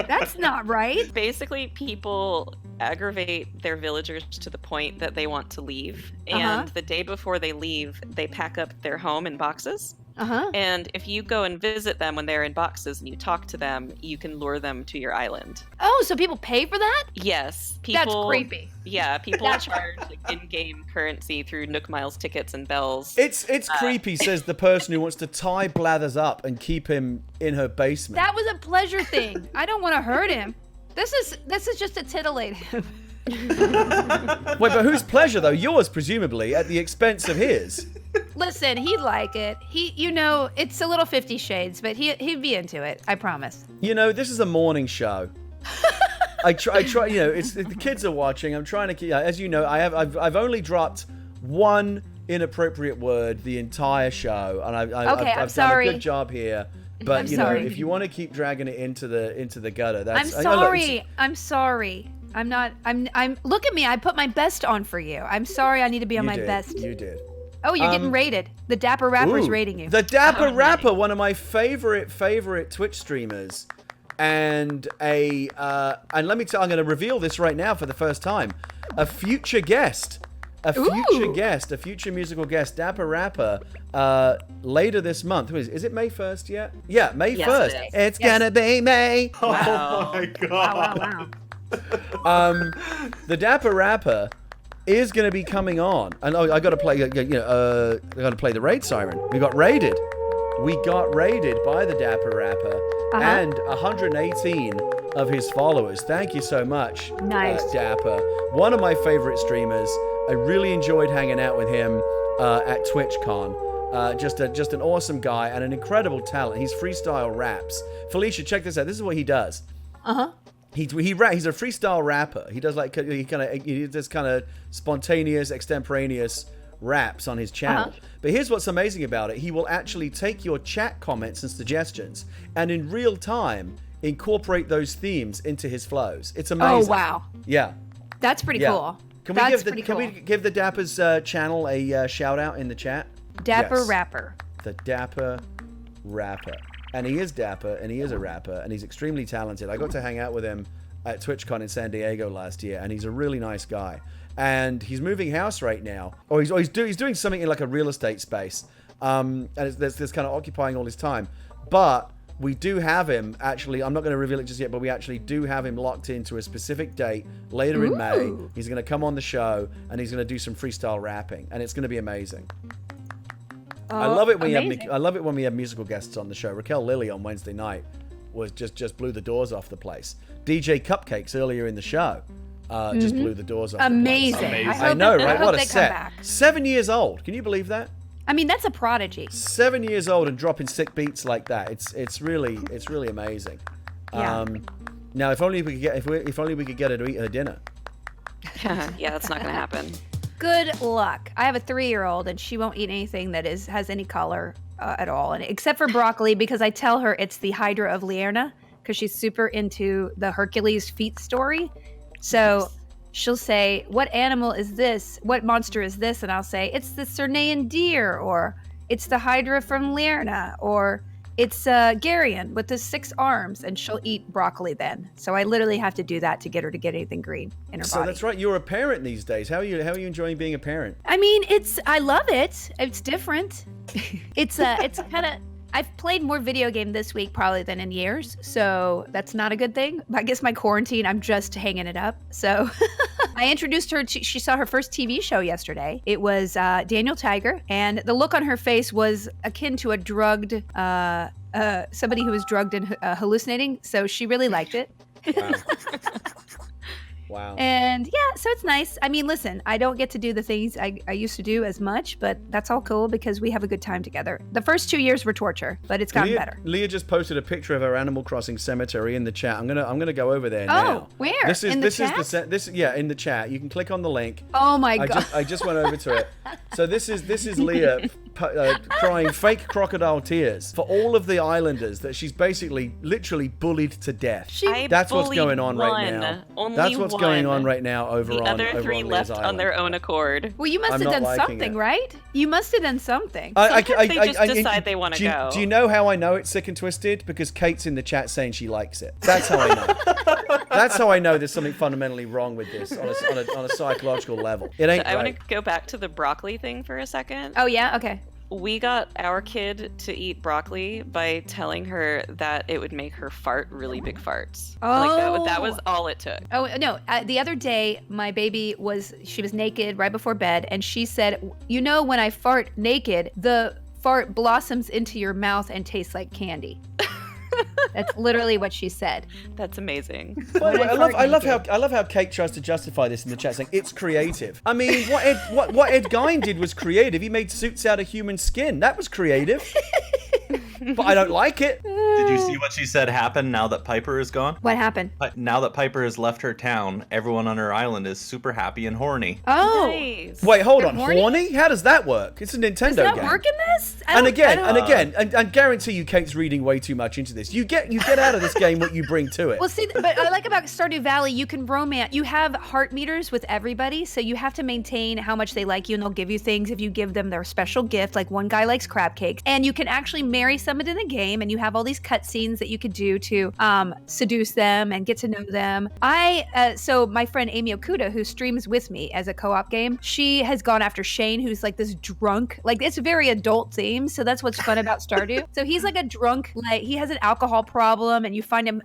That's not right. Basically, people aggravate their villagers to the point that they want to leave. And the day before they leave, they pack up their home in boxes. And if you go and visit them when they're in boxes and you talk to them, you can lure them to your island. Oh, so people pay for that? Yes. That's creepy. Yeah, people charge like, in-game currency through Nook Miles tickets and bells. It's creepy, says the person who wants to tie Blathers up and keep him in her basement. That was a pleasure thing. I don't want to hurt him. This is just to titillate him. Wait, but whose pleasure though? Yours, presumably, at the expense of his. Listen, he'd like it. It's a little 50 Shades, but he'd be into it. I promise. This is a morning show. I try. It's the kids are watching. I'm trying to keep. As you know, I've only dropped one inappropriate word the entire show, and I've done a good job here. But if you want to keep dragging it into the gutter, that's. I'm sorry. I'm sorry. I'm not. I'm. Look at me. I put my best on for you. I'm sorry. I need to be on my best. You did. Oh, you're getting rated. The Dapper Rapper's rating you. The Dapper Rapper, one of my favorite Twitch streamers, and and let me tell. I'm going to reveal this right now for the first time. A future guest. A future musical guest, Dapper Rapper, later this month. Is it May 1st yet? Yeah, May 1st. It is. It's gonna be May. Oh my god. Wow. The Dapper Rapper is going to be coming on, and I got to play. I got to play the raid siren. We got raided by the Dapper Rapper and 118 of his followers. Thank you so much, Nice. Dapper. One of my favorite streamers. I really enjoyed hanging out with him at TwitchCon. Just an awesome guy and an incredible talent. He's freestyle raps. Felicia, check this out. This is what he does. He's a freestyle rapper. He does he does kind of spontaneous, extemporaneous raps on his channel. But here's what's amazing about it. He will actually take your chat comments and suggestions and in real time incorporate those themes into his flows. It's amazing. Oh wow. Yeah. That's pretty cool. Can we give the Dapper's channel a shout out in the chat? Dapper Rapper. The Dapper Rapper. And he is dapper, and he is a rapper, and he's extremely talented. I got to hang out with him at TwitchCon in San Diego last year, and he's a really nice guy. And he's moving house right now, or he's doing something in like a real estate space, and that's kind of occupying all his time. But we do have him, actually, I'm not going to reveal it just yet, but we actually do have him locked into a specific date later in May. He's going to come on the show, and he's going to do some freestyle rapping, and it's going to be amazing. I love it when we have musical guests on the show. Raquel Lilly on Wednesday night was just blew the doors off the place. DJ Cupcakes earlier in the show just blew the doors off the place. Amazing. I know, right? What a set. Back. 7 years old. Can you believe that? I mean, that's a prodigy. 7 years old and dropping sick beats like that. It's really amazing. Yeah. Now, if only we could get her to eat her dinner. Yeah, that's not going to happen. Good luck. I have a 3-year-old, and she won't eat anything that has any color at all, and except for broccoli, because I tell her it's the Hydra of Leerna, because she's super into the Hercules feet story. So she'll say, "What animal is this? What monster is this?" And I'll say, "It's the Cernaean deer," or "It's the Hydra from Leerna," or "It's Garion with the 6 arms," and she'll eat broccoli then. So I literally have to do that to get her to get anything green in her body. So that's right. You're a parent these days. How are you enjoying being a parent? I mean, I love it. It's different. It's kind of. I've played more video game this week probably than in years, so that's not a good thing. I guess my quarantine, I'm just hanging it up. So I introduced her to, she saw her first TV show yesterday. It was Daniel Tiger, and the look on her face was akin to a drugged, somebody who was drugged and hallucinating, so she really liked it. Wow. Wow. And yeah, so it's nice. I mean, listen, I don't get to do the things I used to do as much, but that's all cool because we have a good time together. The first 2 years were torture, but it's gotten better. Leah just posted a picture of her Animal Crossing cemetery in the chat. I'm gonna go over there now. Oh, where? In the chat. You can click on the link. Oh my god. I just went over to it. So this is Leah crying fake crocodile tears for all of the islanders that she's basically literally bullied to death. That's what's going on right now. That's what's going on right now over on the other 3 left on their own accord. Well, you must have done something, right? You must have done something. Sometimes they just decide they want to go. Do you know how I know it's Sick and Twisted? Because Kate's in the chat saying she likes it. That's how I know. That's how I know there's something fundamentally wrong with this on a psychological level. It ain't I want right. to go back to the broccoli thing for a second. Oh yeah? Okay. We got our kid to eat broccoli by telling her that it would make her fart really big farts. Oh. That was all it took. Oh, no. The other day, my baby was naked right before bed, and she said, "You know, when I fart naked, the fart blossoms into your mouth and tastes like candy." That's literally what she said. That's amazing. By the way, I love how Kate tries to justify this in the chat, saying it's creative. I mean, what Ed Gein did was creative. He made suits out of human skin. That was creative. But I don't like it. Did you see what she said happened now that Piper is gone? What happened? Now that Piper has left her town, everyone on her island is super happy and horny. Oh. Nice. Wait, hold They're on. horny? Horny? How does that work? It's a Nintendo Does that game. work in this? And I guarantee you Kate's reading way too much into this. You get out of this game what you bring to it. Well, see, but I like about Stardew Valley, you can romance. You have heart meters with everybody, so you have to maintain how much they like you, and they'll give you things if you give them their special gift. Like one guy likes crab cakes, and you can actually marry someone in the game, and you have all these cutscenes that you could do to seduce them and get to know them. So my friend Amy Okuda, who streams with me as a co-op game, she has gone after Shane, who's like this drunk. Like it's a very adult theme, so that's what's fun about Stardew. So he's like a drunk, like he has an alcohol problem, and you find him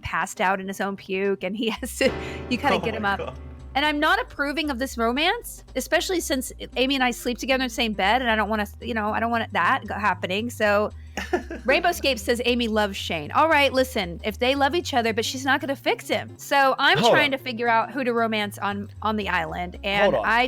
passed out in his own puke, and he has to, you kind of get him up. God. And I'm not approving of this romance, especially since Amy and I sleep together in the same bed, and I don't want that happening. So Rainbowscape says Amy loves Shane. All right, listen, if they love each other, but she's not going to fix him. So I'm trying to figure out who to romance on the island. And I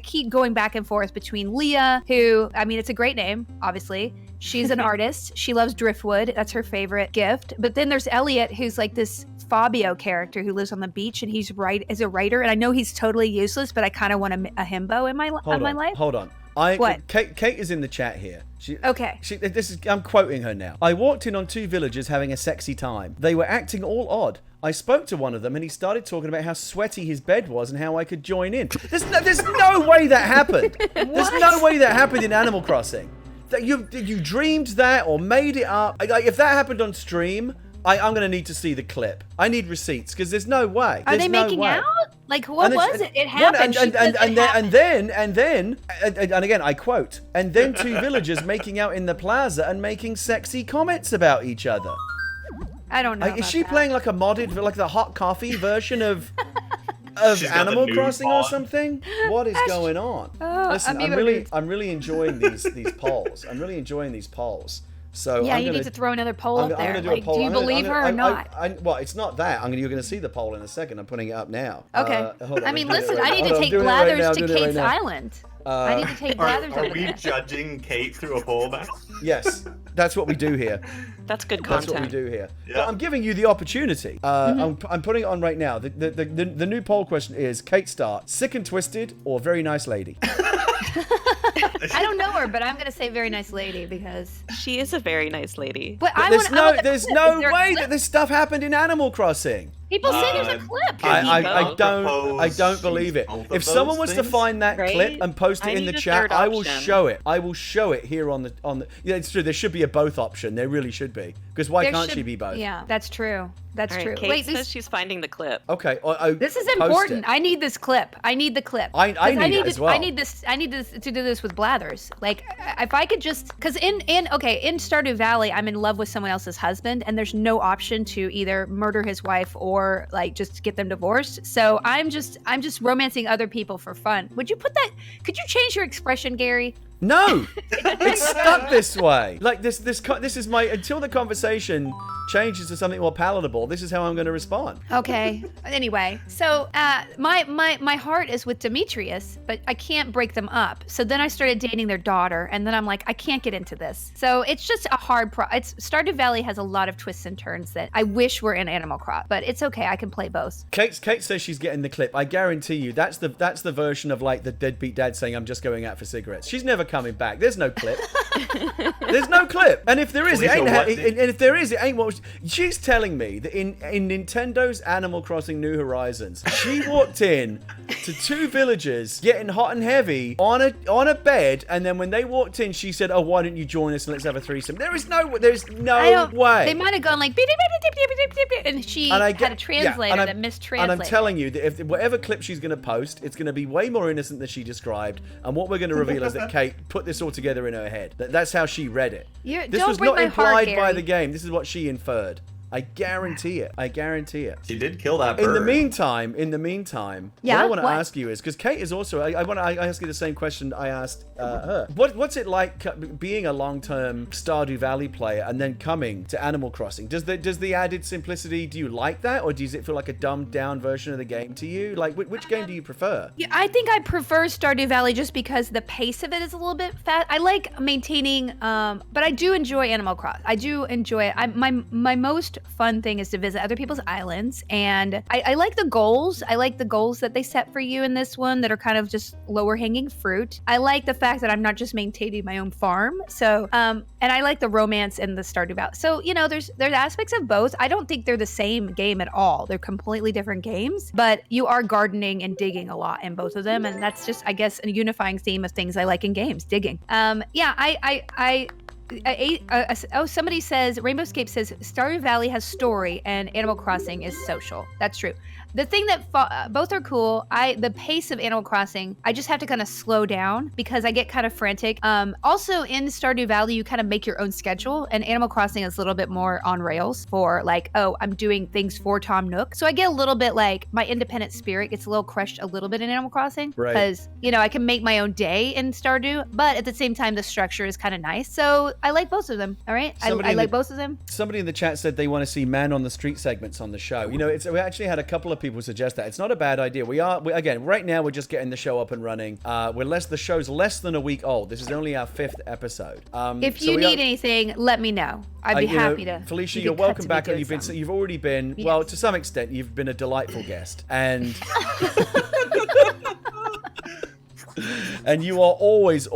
keep going back and forth between Leah, who, I mean, it's a great name, obviously. She's an artist. She loves driftwood. That's her favorite gift. But then there's Elliot, who's like this Fabio character who lives on the beach, and he's a writer. And I know he's totally useless, but I kind of want a himbo in my life. Hold on. What? Kate is in the chat here. Okay. I'm quoting her now. I walked in on 2 villagers having a sexy time. They were acting all odd. I spoke to one of them and he started talking about how sweaty his bed was and how I could join in. There's no way that happened. There's no way that happened in Animal Crossing. That you dreamed that or made it up. Like if that happened on stream, I'm going to need to see the clip. I need receipts because there's no way. Are There's they no making way. out? Like, what was it? It happened. And then, again, I quote, and then two villagers making out in the plaza and making sexy comments about each other. I don't know. Is she playing like a modded, like the hot coffee version of She's got the Animal nude Crossing or pawn. something? What is going on? Listen, I'm really enjoying these polls. I'm really enjoying these polls. So yeah, you need to throw another poll up there. Like, do you believe her or not? Well, it's not that. You're going to see the poll in a second. I'm putting it up now. Okay. Hold on, I mean, I'm doing it listen, right I need now. to Hold on, take I'm doing it right Blathers now, to I'm doing it right Kate's now. Island. I need to take Blathers Are over we there. judging Kate through a poll now? Yes, that's what we do here. That's good That's content. what we do here. Yeah. But I'm giving you the opportunity. I'm putting it on right now. The new poll question is: Kate Starr, sick and twisted, or very nice lady? I don't know her, but I'm gonna say very nice lady because. She is a very nice lady. But There's no way that this stuff happened in Animal Crossing. People say there's a clip. I propose don't believe it. both of If someone those was to things? find that Right? clip and post it I in the need a chat, third I will option. show it. I will show it here on the. Yeah, it's true. There should be a both option. There really should be. Because why There can't should- she be both? Yeah, that's true. That's All right, true. Kate Wait, says she's finding the clip. Okay. this is post important. it. I need this clip. I need the clip. I 'Cause need it as well. I need this to do this with Blathers. Like, if I could just, because in Stardew Valley, I'm in love with someone else's husband, and there's no option to either murder his wife or like just get them divorced. So I'm just romancing other people for fun. Would you put that? Could you change your expression, Gary? No, it's stuck this way. Like this is my until the conversation changes to something more palatable. This is how I'm going to respond. Okay. Anyway, so my heart is with Demetrius, but I can't break them up. So then I started dating their daughter, and then I'm like, I can't get into this. So it's just a hard It's Stardew Valley has a lot of twists and turns that I wish were in Animal Crossing, but it's okay. I can play both. Kate says she's getting the clip. I guarantee you, that's the version of like the deadbeat dad saying, "I'm just going out for cigarettes." She's never coming back. There's no clip. There's no clip. And if there is, it ain't. And if there is, it ain't what she's telling me that in Nintendo's Animal Crossing New Horizons, she walked in to two villagers getting hot and heavy on a bed, and then when they walked in, she said, "Oh, why don't you join us and let's have a threesome?" There's no way. They might have gone like, beep, beep, beep, beep, beep, beep, beep, and she had a translator that mistranslated. And I'm telling you that if whatever clip she's going to post, it's going to be way more innocent than she described. And what we're going to reveal is that Kate put this all together in her head. That's how she read it. This was not implied by the game. This is what she inferred. I guarantee it. I guarantee it. She did kill that bird. In the meantime, yeah, what I want to ask you is, because Kate is also, I want to ask you the same question I asked her. What's it like being a long-term Stardew Valley player and then coming to Animal Crossing? Does the added simplicity, do you like that, or does it feel like a dumbed-down version of the game to you? Like, which game do you prefer? Yeah, I think I prefer Stardew Valley just because the pace of it is a little bit fast. I like maintaining, but I do enjoy Animal Crossing. I do enjoy it. My most fun thing is to visit other people's islands, and I like the goals. I like the goals that they set for you in this one that are kind of just lower hanging fruit. I like the fact that I'm not just maintaining my own farm. So, and I like the romance in the Stardew Valley. So, there's aspects of both. I don't think they're the same game at all. They're completely different games, but you are gardening and digging a lot in both of them, and that's just, I guess, a unifying theme of things I like in games, digging. Somebody says, Rainbowscape says, Stardew Valley has story and Animal Crossing is social. That's true. The thing that both are cool, the pace of Animal Crossing, I just have to kind of slow down because I get kind of frantic. Also in Stardew Valley, you kind of make your own schedule, and Animal Crossing is a little bit more on rails for like, oh, I'm doing things for Tom Nook. So I get a little bit like my independent spirit gets a little crushed a little bit in Animal Crossing because, I can make my own day in Stardew, but at the same time, the structure is kind of nice. So I like both of them. All right. I like both of them. Somebody in the chat said they want to see man on the street segments on the show. We actually had a couple of people suggest that. It's not a bad idea. Again, right now we're just getting the show up and running. The show's less than a week old. This is only our 5th episode. If you need anything, let me know. I'd be happy to. Felicia, you're welcome back, and you've already been, well, to some extent, you've been a delightful guest, and and you are always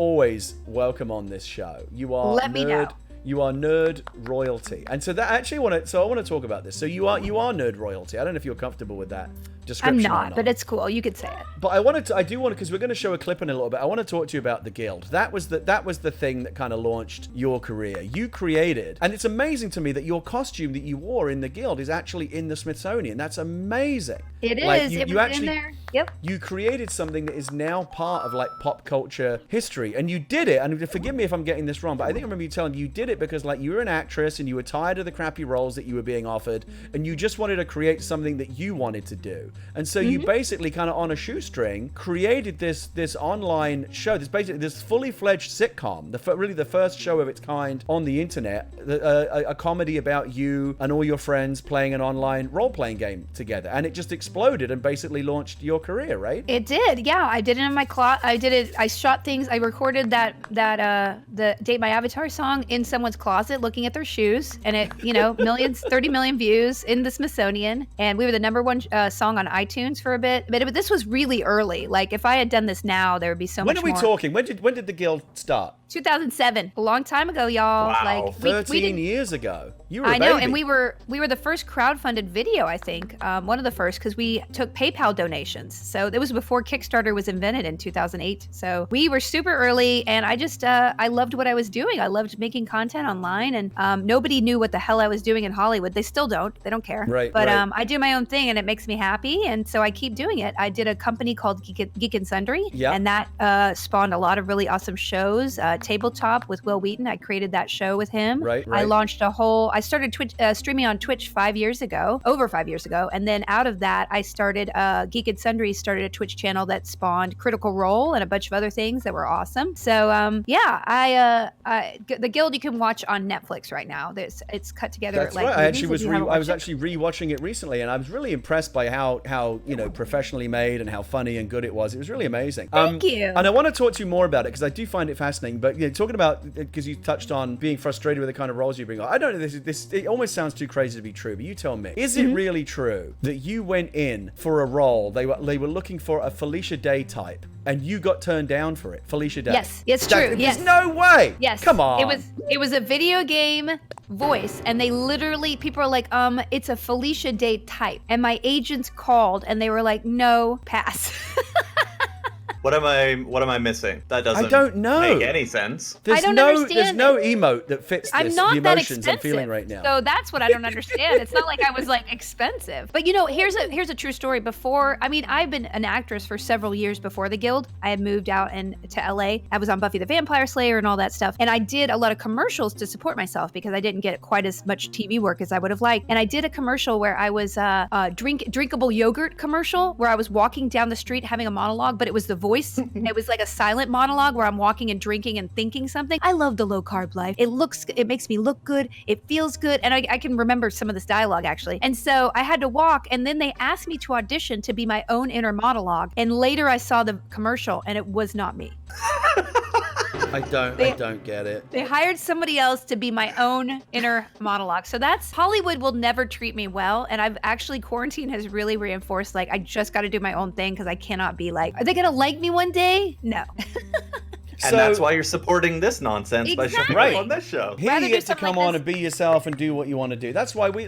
welcome on this show. You are Let me know. You are nerd royalty. And so that actually I want to talk about this. So you are nerd royalty. I don't know if you're comfortable with that description. I'm or not, not, but it's cool. You could say it. But I do want to, because we're going to show a clip in a little bit. I want to talk to you about the guild. That was the thing that kind of launched your career. You created, and it's amazing to me that your costume that you wore in the guild is actually in the Smithsonian. That's amazing. It Like, is. You, It you was actually, in there. Yep. You created something that is now part of like pop culture history, and you did it. And forgive me if I'm getting this wrong, but I think I remember you telling me you did it because like you were an actress and you were tired of the crappy roles that you were being offered, and you just wanted to create something that you wanted to do. And so you basically kind of on a shoestring created this online show. This fully fledged sitcom, really the first show of its kind on the internet, a comedy about you and all your friends playing an online role-playing game together, and it just exploded and basically launched your career, right? It did, yeah. I did it in my closet. I did it. I shot things. I recorded the Date My Avatar song in someone's closet, looking at their shoes, and it, 30 million views in the Smithsonian, and we were the #1 song on iTunes for a bit. But this was really early. Like if I had done this now, there would be so much more. When are we talking? When did the guild start? 2007, a long time ago, y'all. Wow. Like 13 years ago. You were I a know, baby. and we were the first crowdfunded video, I think, one of the first, because we took PayPal donations. So it was before Kickstarter was invented in 2008. So we were super early, and I just I loved what I was doing. I loved making content online, and nobody knew what the hell I was doing in Hollywood. They still don't. They don't care. Right. But right. I do my own thing, and it makes me happy, and so I keep doing it. I did a company called Geek and Sundry, and that spawned a lot of really awesome shows. Tabletop with Will Wheaton. I created that show with him. Right. I launched I started streaming on Twitch over 5 years ago. And then out of that, I started, Geek and Sundry started a Twitch channel that spawned Critical Role and a bunch of other things that were awesome. So, the Guild you can watch on Netflix right now. It's cut together. That's like right. I actually movies, I was actually rewatching it recently, and I was really impressed by how professionally made and how funny and good it was. It was really amazing. Thank you. And I want to talk to you more about it because I do find it fascinating. But talking about, because you touched on being frustrated with the kind of roles you bring on. I don't know. This it almost sounds too crazy to be true, but you tell me. Is it really true that you went in for a role? They were looking for a Felicia Day type, and you got turned down for it, Felicia Day? Yes, it's true. Yes. There's no way. Yes. Come on. It was a video game voice, and they literally, people are like, it's a Felicia Day type. And my agents called and they were like, no, pass. What am I missing? That doesn't I don't know. make any sense. There's understand no emote that fits I'm this, not the that emotions expensive. I'm feeling right now. So that's what I don't understand. It's not like I was like expensive. But here's a true story. I've been an actress for several years before the Guild. I had moved out to LA. I was on Buffy the Vampire Slayer and all that stuff. And I did a lot of commercials to support myself because I didn't get quite as much TV work as I would have liked. And I did a commercial where I was a drinkable yogurt commercial where I was walking down the street having a monologue, but it was the voice. It was like a silent monologue where I'm walking and drinking and thinking something. I love the low carb life. It makes me look good. It feels good. And I can remember some of this dialogue actually. And so I had to walk, and then they asked me to audition to be my own inner monologue. And later I saw the commercial and it was not me. I don't get it. They hired somebody else to be my own inner monologue. So Hollywood will never treat me well. And I've actually, quarantine has really reinforced, like, I just got to do my own thing because I cannot be like, are they going to like me one day? No. And that's why you're supporting this nonsense by showing Right. up on this show. Here Rather you do get to something come like on this. and be yourself and do what you want to do. That's why we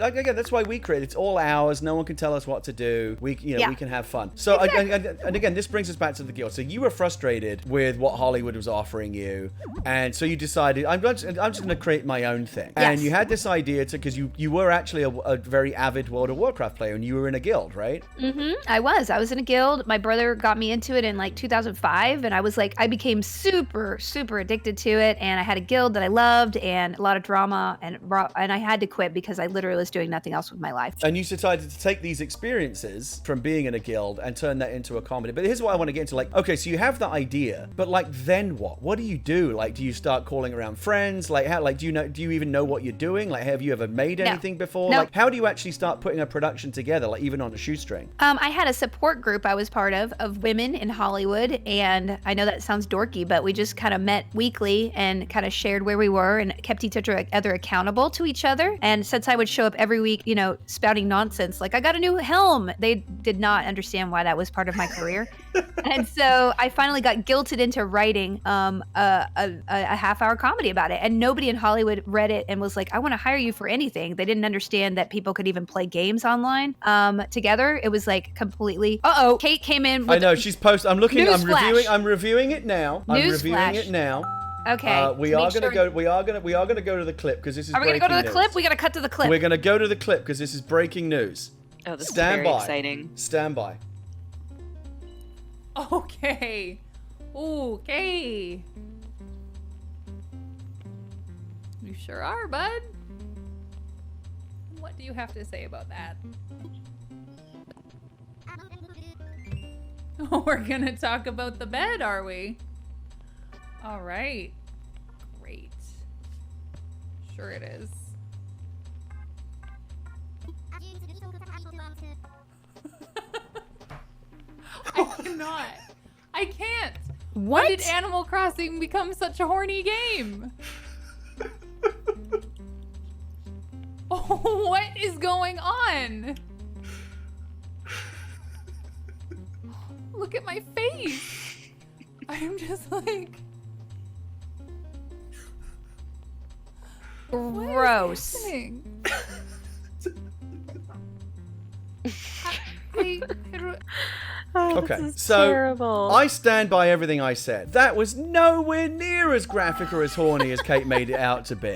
create. It's all ours. No one can tell us what to do. We can have fun. So and again, this brings us back to the Guild. So you were frustrated with what Hollywood was offering you, and so you decided I'm just going to create my own thing. Yes. And you had this idea because you were actually a very avid World of Warcraft player, and you were in a guild, right? I was in a guild. My brother got me into it in like 2005, and I became super, super addicted to it. And I had a guild that I loved, and a lot of drama, and I had to quit because I literally was doing nothing else with my life. And you decided to take these experiences from being in a guild and turn that into a comedy. But here's what I want to get into. Like, okay, so you have the idea, but like, then what? What do you do? Like, do you start calling around friends? Like, how? Like, do you even know what you're doing? Like, have you ever made anything before? No. Like, how do you actually start putting a production together? Like, even on a shoestring? I had a support group I was part of women in Hollywood, and I know that sounds dorky, but we just kind of met weekly and kind of shared where we were and kept each other accountable to each other. And since I would show up every week, spouting nonsense like, I got a new helm, they did not understand why that was part of my career. And so I finally got guilted into writing a half-hour comedy about it. And nobody in Hollywood read it and was like, I want to hire you for anything. They didn't understand that people could even play games online together. It was like completely, Kate came in with I know, she's posted. I'm looking, Newsflash. I'm reviewing it now. I'm reviewing it now. Okay. We are gonna go to the clip because this is. Are we gonna go to the news. clip? We gotta cut to the clip. We're gonna go to the clip because this is breaking news. Oh, this Stand is very by. exciting. Stand by. Okay. Okay. You sure are, bud. What do you have to say about that? Oh, we're gonna talk about the bed, are we? All right. Great. Sure it is. I cannot. I can't. What? When did Animal Crossing become such a horny game? Oh, what is going on? Look at my face. I'm just like... Gross. What is happening? I don't... Oh, Okay, this is so terrible. I stand by everything I said. That was nowhere near as graphic or as horny as Kate made it out to be.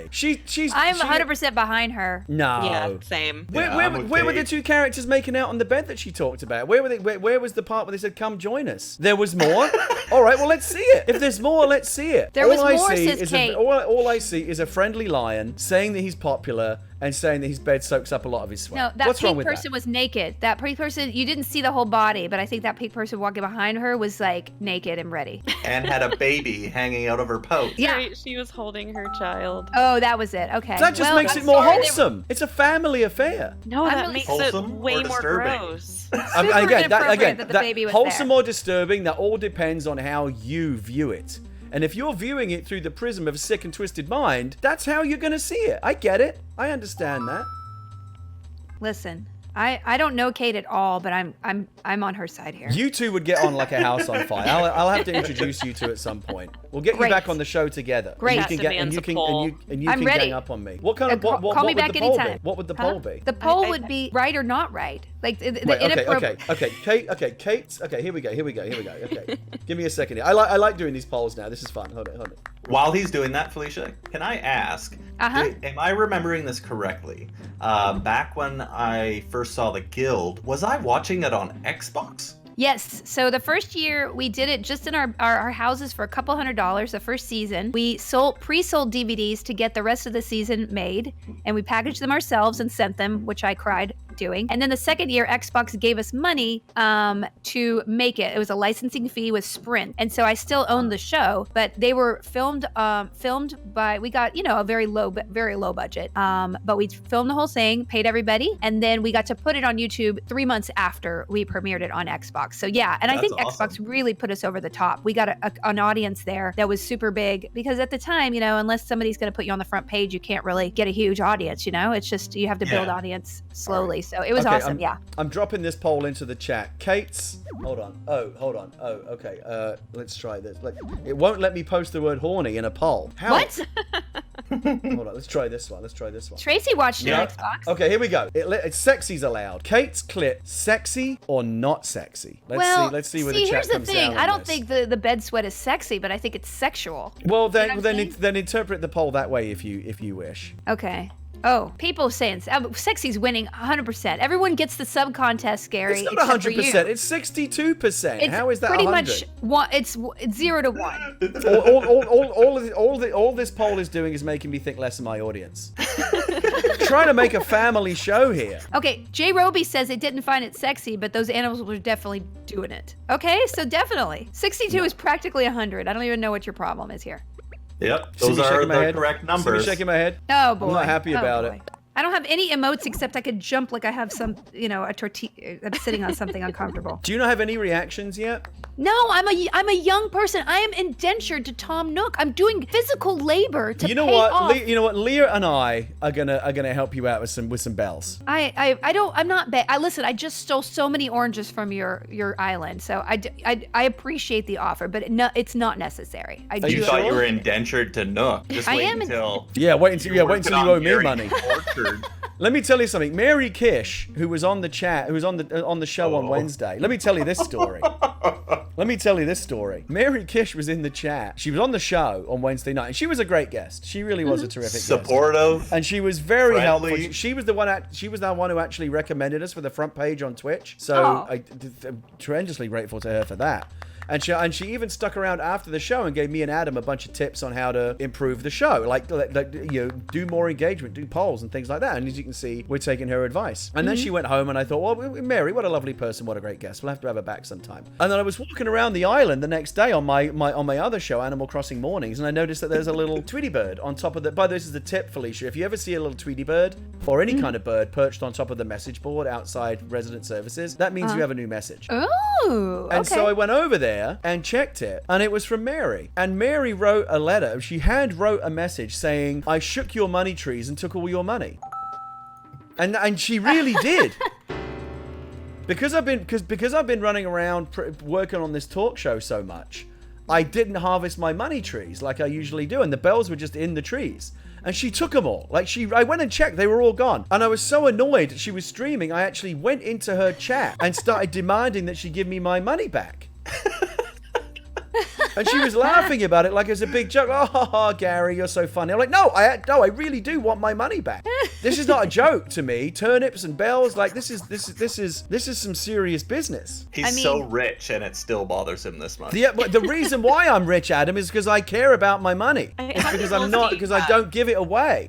I'm 100% behind her. No. Yeah, same. Where were the two characters making out on the bed that she talked about? Where were they? Where was the part where they said, "Come join us"? There was more. All right, well let's see it. If there's more, let's see it. There was more, says Kate. All I see is a friendly lion saying that he's popular and saying that his bed soaks up a lot of his sweat. No, that What's wrong pink with person that? was naked. That pink person, you didn't see the whole body, but I think that pink person walking behind her was like naked and ready. And had a baby hanging out of her pouch. Yeah. Right, she was holding her child. Oh, that was it. Okay. That just Well, makes I'm it more sorry they- wholesome. It's a family affair. No, I'm that really makes wholesome it way or more disturbing. gross. Super inappropriate that the baby was wholesome there. or disturbing, that all depends on how you view it. And if you're viewing it through the prism of a sick and twisted mind, that's how you're going to see it. I get it. I understand that. Listen, I don't know Kate at all, but I'm on her side here. You two would get on like a house on fire. I'll have to introduce you two at some point. We'll get Great. you back on the show together. Great. And you can That get and you can demands and you I'm can ready. gang up on me. What kind of what Call me would back the poll be? anytime. What would the Huh? poll be? The poll I- would be right or not right. Like the Wait, inappropriate. okay, Kate. Okay, here we go. Okay, give me a second here. I like doing these polls now. This is fun. Hold it. While he's doing that, Felicia, can I ask, am I remembering this correctly? Back when I first saw the guild, was I watching it on Xbox? Yes. So the first year we did it just in our houses for a couple $100 the first season. We pre-sold DVDs to get the rest of the season made, and we packaged them ourselves and sent them, which I cried doing. And then the second year, Xbox gave us money to make it. It was a licensing fee with Sprint, and so I still owned the show. But they were filmed by, we got a very low budget, but we filmed the whole thing, paid everybody, and then we got to put it on YouTube 3 months after we premiered it on Xbox. So yeah, and I That's think awesome. Xbox really put us over the top. We got an audience there that was super big because at the time, unless somebody's going to put you on the front page, you can't really get a huge audience. It's just you have to build audience slowly. So it was awesome. I'm dropping this poll into the chat. Kate's. Hold on. Oh, okay. Let's try this. It won't let me post the word horny in a poll. How? What? Hold on. Let's try this one. Tracy watched it Yeah. on Xbox. Okay, here we go. It's sexy's allowed. Kate's clip, sexy or not sexy? Let's see where the chat here's the comes thing. down on I don't this. think the bed sweat is sexy, but I think it's sexual. Well, You know what I'm then saying? interpret the poll that way if you wish. Okay. Oh, people saying sexy's winning 100%. Everyone gets the sub contest, Gary. It's not except for you. 100%. It's 62%. It's How is that pretty 100? much it's 0 to 1. all this poll is doing is making me think less of my audience. Trying to make a family show here. Okay, Jay Roby says it didn't find it sexy, but those animals were definitely doing it. Okay, so definitely. 62 is practically 100. I don't even know what your problem is here. Yep, See those me are shaking my the head? correct See me numbers. shaking my head. Oh boy. I'm not happy Oh, about boy. it. I don't have any emotes except I could jump like I have some, a tortilla. I'm sitting on something uncomfortable. Do you not have any reactions yet? No, I'm a young person. I am indentured to Tom Nook. I'm doing physical labor to You know pay what? off. You know what? Leah and I are gonna help you out with some bells. I'm not bad. Listen, I just stole so many oranges from your island, so I appreciate the offer, but it's not necessary. You thought you were indentured to Nook. Just wait until. Yeah, wait until you owe me money. Orchard. Let me tell you something. Mary Kish, who was on the chat, who was on the show on Wednesday. Let me tell you this story. Mary Kish was in the chat. She was on the show on Wednesday night, and she was a great guest. She really was a terrific guest. Supportive. And she was very friendly. helpful. She was the one who actually recommended us for the front page on Twitch. So I'm tremendously grateful to her for that. And she even stuck around after the show and gave me and Adam a bunch of tips on how to improve the show, like do more engagement, do polls and things like that. And as you can see, we're taking her advice. And then she went home, and I thought, well, Mary, what a lovely person, what a great guest. We'll have to have her back sometime. And then I was walking around the island the next day on my other show, Animal Crossing Mornings, and I noticed that there's a little Tweety bird on top of the. By the way, this is the tip, Felicia. If you ever see a little Tweety bird or any kind of bird perched on top of the message board outside resident services, that means you have a new message. Oh, okay. And so I went over there and checked it, and it was from Mary. And Mary wrote a letter. She hand wrote a message saying, "I shook your money trees and took all your money." And she really did. Because I've been running around working on this talk show so much, I didn't harvest my money trees like I usually do, and the bells were just in the trees. And she took them all. I went and checked, they were all gone. And I was so annoyed that she was streaming, I actually went into her chat and started demanding that she give me my money back. And she was laughing about it like it was a big joke. Oh, Gary, you're so funny. I'm like, no, I really do want my money back. This is not a joke to me. Turnips and bells, like this is some serious business. He's so rich, and it still bothers him this much. Yeah, but the reason why I'm rich, Adam, is because I care about my money. It's because I don't give it away.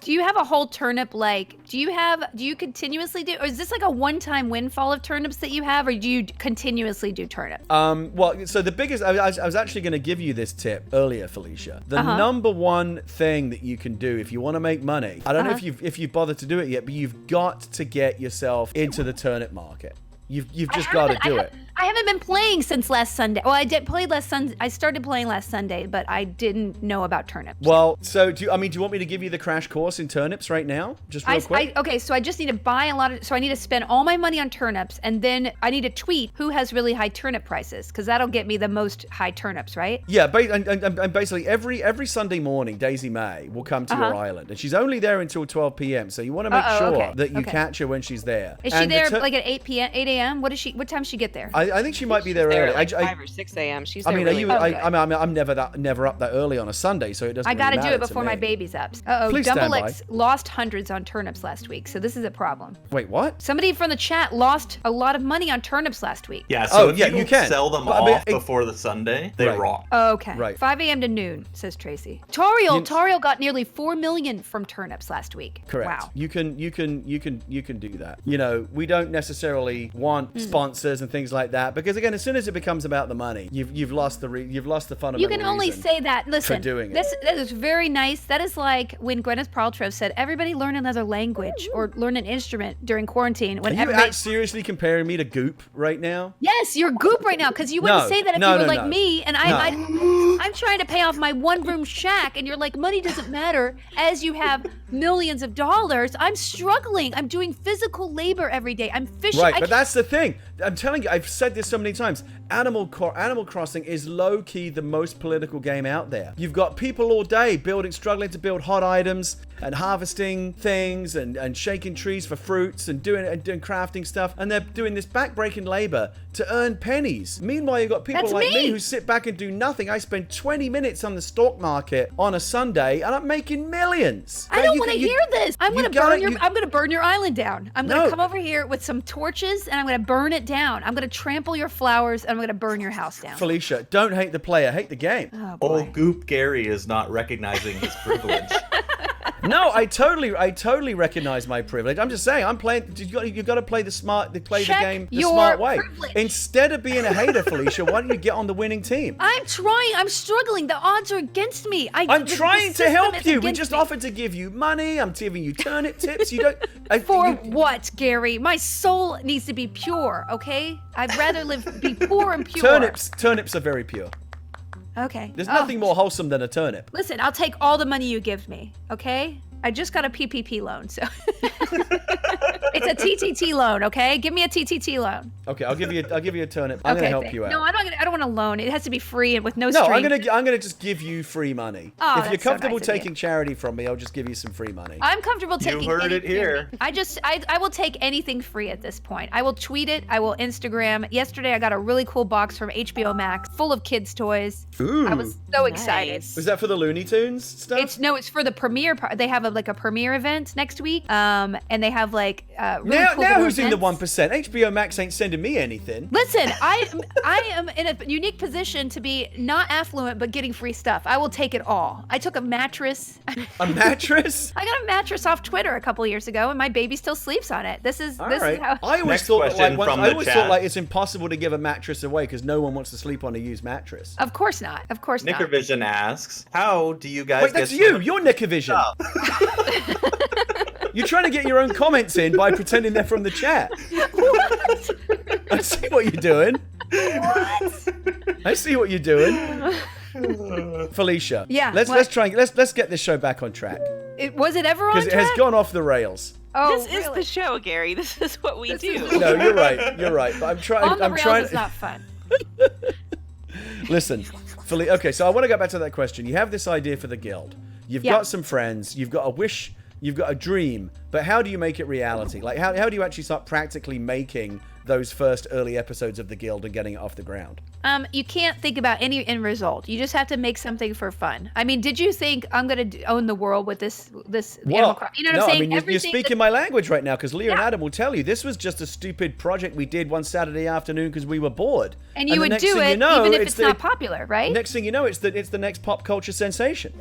Do you have a whole turnip, do you continuously do, or is this like a one-time windfall of turnips that you have, or do you continuously do turnips? Well, so the biggest, I was actually going to give you this tip earlier, Felicia. The number one thing that you can do if you want to make money, I don't know if you've bothered to do it yet, but you've got to get yourself into the turnip market. You've just got to do it. I haven't been playing since last Sunday. Well, I played last Sunday. I started playing last Sunday, but I didn't know about turnips. Well, so do you want me to give you the crash course in turnips right now? Just real quick? Okay, so I just need to buy so I need to spend all my money on turnips, and then I need to tweet who has really high turnip prices, because that'll get me the most high turnips, right? Yeah, and basically every Sunday morning, Daisy May will come to your island, and she's only there until 12 p.m., so you want to make sure that you catch her when she's there. Is she there like at 8 a.m.? What time does she get there? I think she might be there early. Like 5 or 6 a.m. She's there. I'm never up that early on a Sunday, so it doesn't. I got to do it before my baby's up. Please Double X lost hundreds on turnips last week, so this is a problem. Wait, what? Somebody from the chat lost a lot of money on turnips last week. Yeah, so if you can sell them off before the Sunday, they rock. Oh, okay. Right. 5 a.m. to noon, says Tracy. Toriel got nearly 4 million from turnips last week. Correct. Wow. You can do that. We don't necessarily want sponsors and things like that, because again, as soon as it becomes about the money, you've lost the fundamental. You can only say that. Listen, for doing that is very nice. That is like when Gwyneth Paltrow said, "Everybody learn another language or learn an instrument during quarantine." Are you seriously comparing me to Goop right now? Yes, you're Goop right now, because you wouldn't say that if you were like me, and I'm trying to pay off my one-room shack, and you're like, money doesn't matter as you have millions of dollars. I'm struggling. I'm doing physical labor every day. I'm fishing. Right, but that's the thing. I'm telling you, I've said this so many times. Animal Crossing is low-key the most political game out there. You've got people all day struggling to build hot items and harvesting things and shaking trees for fruits and doing crafting stuff, and they're doing this back-breaking labor to earn pennies. Meanwhile, you've got people me who sit back and do nothing. I spend 20 minutes on the stock market on a Sunday, and I'm making millions. I don't want to hear this. I'm going to burn your island down. I'm going to come over here with some torches, and I'm going to burn it down. I'm going to trample your flowers, and I'm going to burn your house down. Felicia, don't hate the player, hate the game. Oh, Old Goop Gary is not recognizing his privilege. No, I totally recognize my privilege. I'm just saying, I'm playing. You got to play the game the smart way. Privilege. Instead of being a hater, Felicia, why don't you get on the winning team? I'm trying. I'm struggling. The odds are against me. I'm trying to help you. We just offered to give you money. I'm giving you turnip tips. You don't. For what, Gary? My soul needs to be pure. Okay. I'd rather be poor and pure. Turnips are very pure. Okay. There's nothing more wholesome than a turnip. Listen, I'll take all the money you give me, okay? I just got a PPP loan, so it's a TTT loan, okay? Give me a TTT loan. Okay, I'll give you a turnip. I'm gonna help you out. No, I don't want a loan. It has to be free and with no No, string. I'm gonna just give you free money. Oh, if you're that's so comfortable nice of you. taking charity from me, I'll just give you some free money. I'm comfortable taking. You heard it here. I will take anything free at this point. I will tweet it. I will Instagram. Yesterday, I got a really cool box from HBO Max full of kids' toys. Ooh. I was so excited. Was that for the Looney Tunes stuff? It's for the premiere part. They have a premiere event next week. And they have really cool now who's events. in the 1%? HBO Max ain't sending me anything. Listen, I am in a unique position to be not affluent but getting free stuff. I will take it all. I took a mattress. A mattress? I got a mattress off Twitter a couple years ago, and my baby still sleeps on it. This is how. I always Next thought question like from I the always chat. thought like it's impossible to give a mattress away because no one wants to sleep on a used mattress. Of course not. Of course not. Nickervision asks, how do you guys Wait, get that's you. You're Nickervision. Oh. You're trying to get your own comments in by pretending they're from the chat. What? I see what you're doing. What? I see what you're doing. Felicia. Yeah, Let's get this show back on track Was it ever on because it has gone off the rails. Oh, This is the show, Gary. This is what we do. No, you're right. You're right. But I'm trying. On the I'm rails trying. is not fun. Listen, okay. So I want to go back to that question. You have this idea for the guild. You've got some friends. You've got a wish. You've got a dream. But how do you make it reality? Like how do you actually start practically making those first early episodes of the guild and getting it off the ground? You can't think about any end result. You just have to make something for fun. I mean, did you think I'm gonna own the world with this Animal Crossing? You know what I'm saying? I mean, you're speaking my language right now because Leah and Adam will tell you this was just a stupid project we did one Saturday afternoon because we were bored. And you would do it even if it's not popular, right? Next thing you know, it's the next pop culture sensation.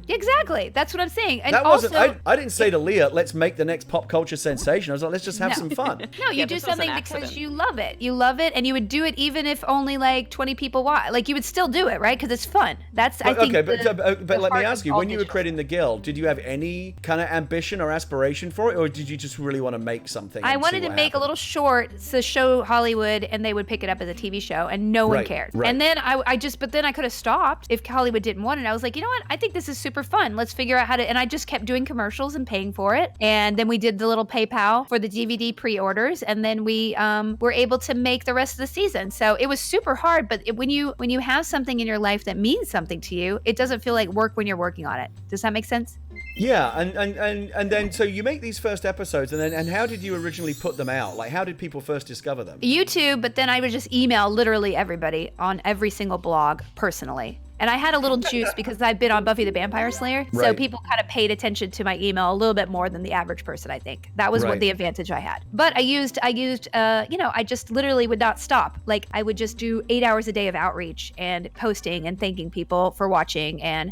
Exactly. That's what I'm saying. And that also, wasn't. I didn't say to Leah, "Let's make the next pop culture sensation." I was like, "Let's just have some fun." No, you Yeah, do this was an something accident. because you love it. You love it, and you would do it even if only like 20 people watch. Like you would still do it, right? Because it's fun. That's I think. Okay, but let me heart ask of you: all when you were digital. creating the guild, did you have any kind of ambition or aspiration for it, or did you just really want to make something? I and wanted see to what make a happened? little short to show Hollywood, and they would pick it up as a TV show, and no one Right, cared. right. And then but then I could have stopped if Hollywood didn't want it. I was like, you know what? I think this is super fun. Let's figure out how to. And I just kept doing commercials and paying for it. And then we did the little PayPal for the DVD pre-orders, and then we were able to make the rest of the season. So it was super hard, but when you have something in your life that means something to you, it doesn't feel like work when you're working on it. Does that make sense? Yeah, and then so you make these first episodes, and how did you originally put them out? Like, how did people first discover them? YouTube, but then I would just email literally everybody on every single blog personally. And I had a little juice because I've been on Buffy the Vampire Slayer, so Right. people kind of paid attention to my email a little bit more than the average person, I think. That was Right. what the advantage I had. But I used, I just literally would not stop. Like I would just do 8 hours a day of outreach and posting and thanking people for watching. And,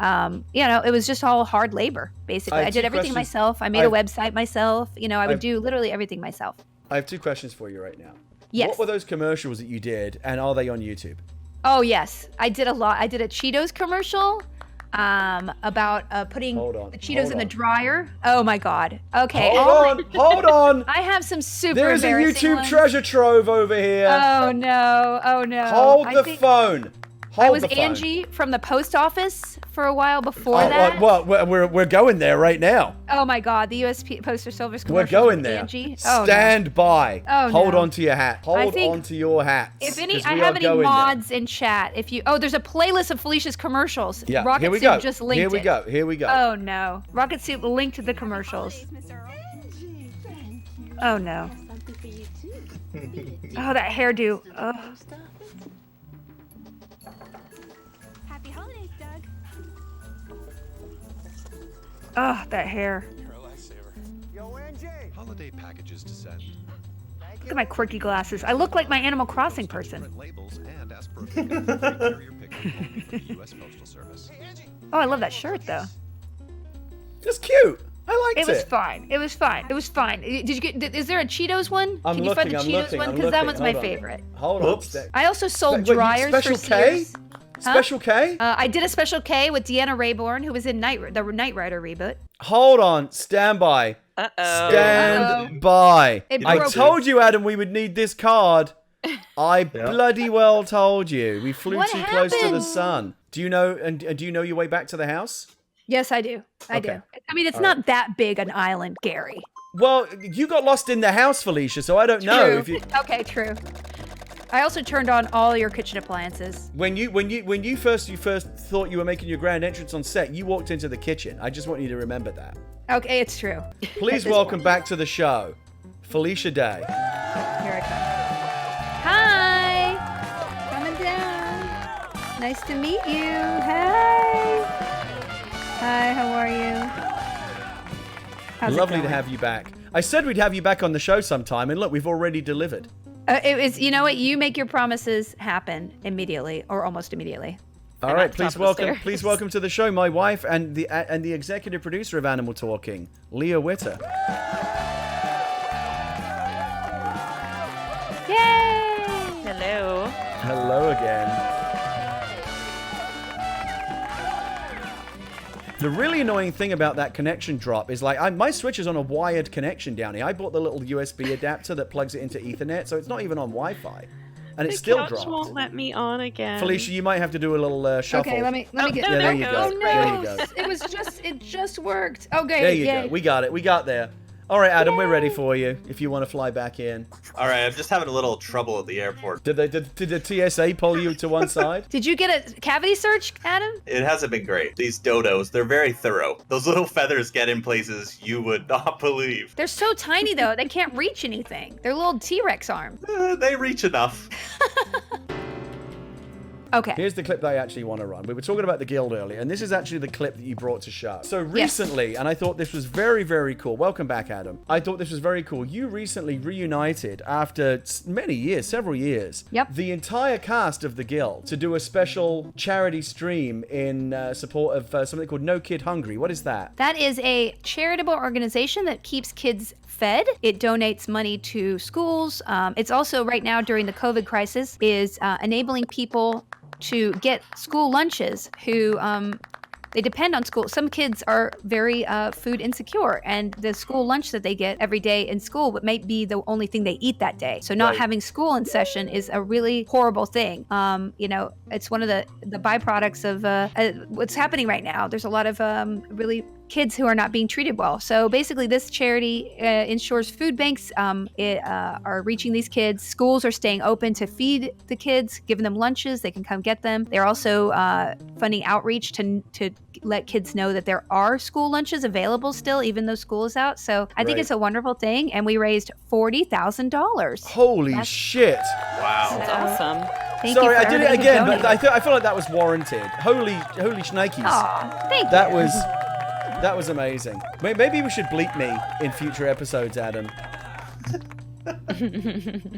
it was just all hard labor, basically. I have did two everything questions. myself. I made a website myself. I would do literally everything myself. I have two questions for you right now. Yes. What were those commercials that you did, and are they on YouTube? Oh yes, I did a lot. I did a Cheetos commercial about putting the Cheetos in the dryer. Oh my god. Okay. Hold on. I have some super There's a embarrassing YouTube ones. treasure trove over here. Oh no. Oh no. Hold I the think phone. I Hold was the phone. Angie from the post office for a while before Oh, that. well, we're going there right now. Oh my god, the USP Postal Service We're commercial. going with there. Angie. Oh, no. Stand by. Oh, Hold no. on to your hat. I Hold think on to your hats. If any, 'cause I we have are any going there. mods in chat. There's a playlist of Felicia's commercials. Yeah, Rocket here we Soup go. just linked Here we it. go. Here we go. Oh no, Rocket Soup linked to the commercials. Oh no. Oh, that hairdo. Oh. Happy holidays, Doug. Oh, that hair. You're a lifesaver. Holiday packages to send. Look at my quirky glasses. I look like my Animal Crossing person. Print labels and ask for a carrier pickup only from the U.S. Postal Service. Oh, I love that shirt though. That's cute. I liked it. Was fine. It was fine. It was fine. Did you get? Is there a Cheetos one? I'm Can you looking, find the I'm Cheetos looking, one? I'm Because that looking. one's my Hold on. favorite. Hold on. Oops. I also sold Wait, dryers Special for K? Sears. Special K? I did a Special K with Deanna Rayborn, who was in the Knight Rider reboot. Hold on. Stand by. Uh-oh. Stand by. It I broke. told you, Adam, we would need this card. I bloody well told you. We flew What too close to the happened? sun. Do you know? And do you know your way back to the house? Yes, I do. I Okay. do. I mean, it's not that big an island, Gary. Well, you got lost in the house, Felicia, so I don't know True. if you. Okay, true. I also turned on all your kitchen appliances. When you first thought you were making your grand entrance on set, you walked into the kitchen. I just want you to remember that. Okay, it's true. Please welcome back to the show, Felicia Day. Here I come. Hi. Coming down. Nice to meet you. Hi. Hi, how are you? How's it Lovely to going? have you back. I said we'd have you back on the show sometime, and look, we've already delivered. It was, you know what? You make your promises happen immediately or almost immediately. All right, please welcome to the show my wife and the executive producer of Animal Talking, Leah Whitta. Yay! Hello. Hello again. The really annoying thing about that connection drop is like my Switch is on a wired connection down here. I bought the little USB adapter that plugs it into Ethernet, so it's not even on Wi-Fi, and it's still couch dropped. won't let me on again. Felicia, you might have to do a little shuffle. Okay, let me get. Yeah, there you go. Oh no! There you go. It just worked. Okay. There you go. We got it. We got there. All right, Adam, we're ready for you. If you want to fly back in. All right, I'm just having a little trouble at the airport. Did the TSA pull you to one side? Did you get a cavity search, Adam? It hasn't been great. These dodos, they're very thorough. Those little feathers get in places you would not believe. They're so tiny though; they can't reach anything. They're little T-Rex arms. They reach enough. Okay. Here's the clip that I actually want to run. We were talking about the guild earlier, and this is actually the clip that you brought to show. So recently, and I thought this was very, very cool. Welcome back, Adam. I thought this was very cool. You recently reunited after many years, several years. Yep. The entire cast of the guild to do a special charity stream in support of something called No Kid Hungry. What is that? That is a charitable organization that keeps kids fed. It donates money to schools. It's also right now during the COVID crisis is enabling people to get school lunches who they depend on school. Some kids are very food insecure, and the school lunch that they get every day in school might be the only thing they eat that day. So not having school in session is a really horrible thing. You know, it's one of the byproducts of what's happening right now. There's a lot of really kids who are not being treated well. So basically this charity ensures food banks are reaching these kids. Schools are staying open to feed the kids, giving them lunches. They can come get them. They're also funding outreach to let kids know that there are school lunches available still, even though school is out. So I think it's a wonderful thing. And we raised $40,000. Holy shit. Wow. That's awesome. Thank Sorry, you for I did it everybody who again, but donated. I feel like that was warranted. Holy shnikes. Aw, thank That you. was amazing. Maybe we should bleep me in future episodes, Adam.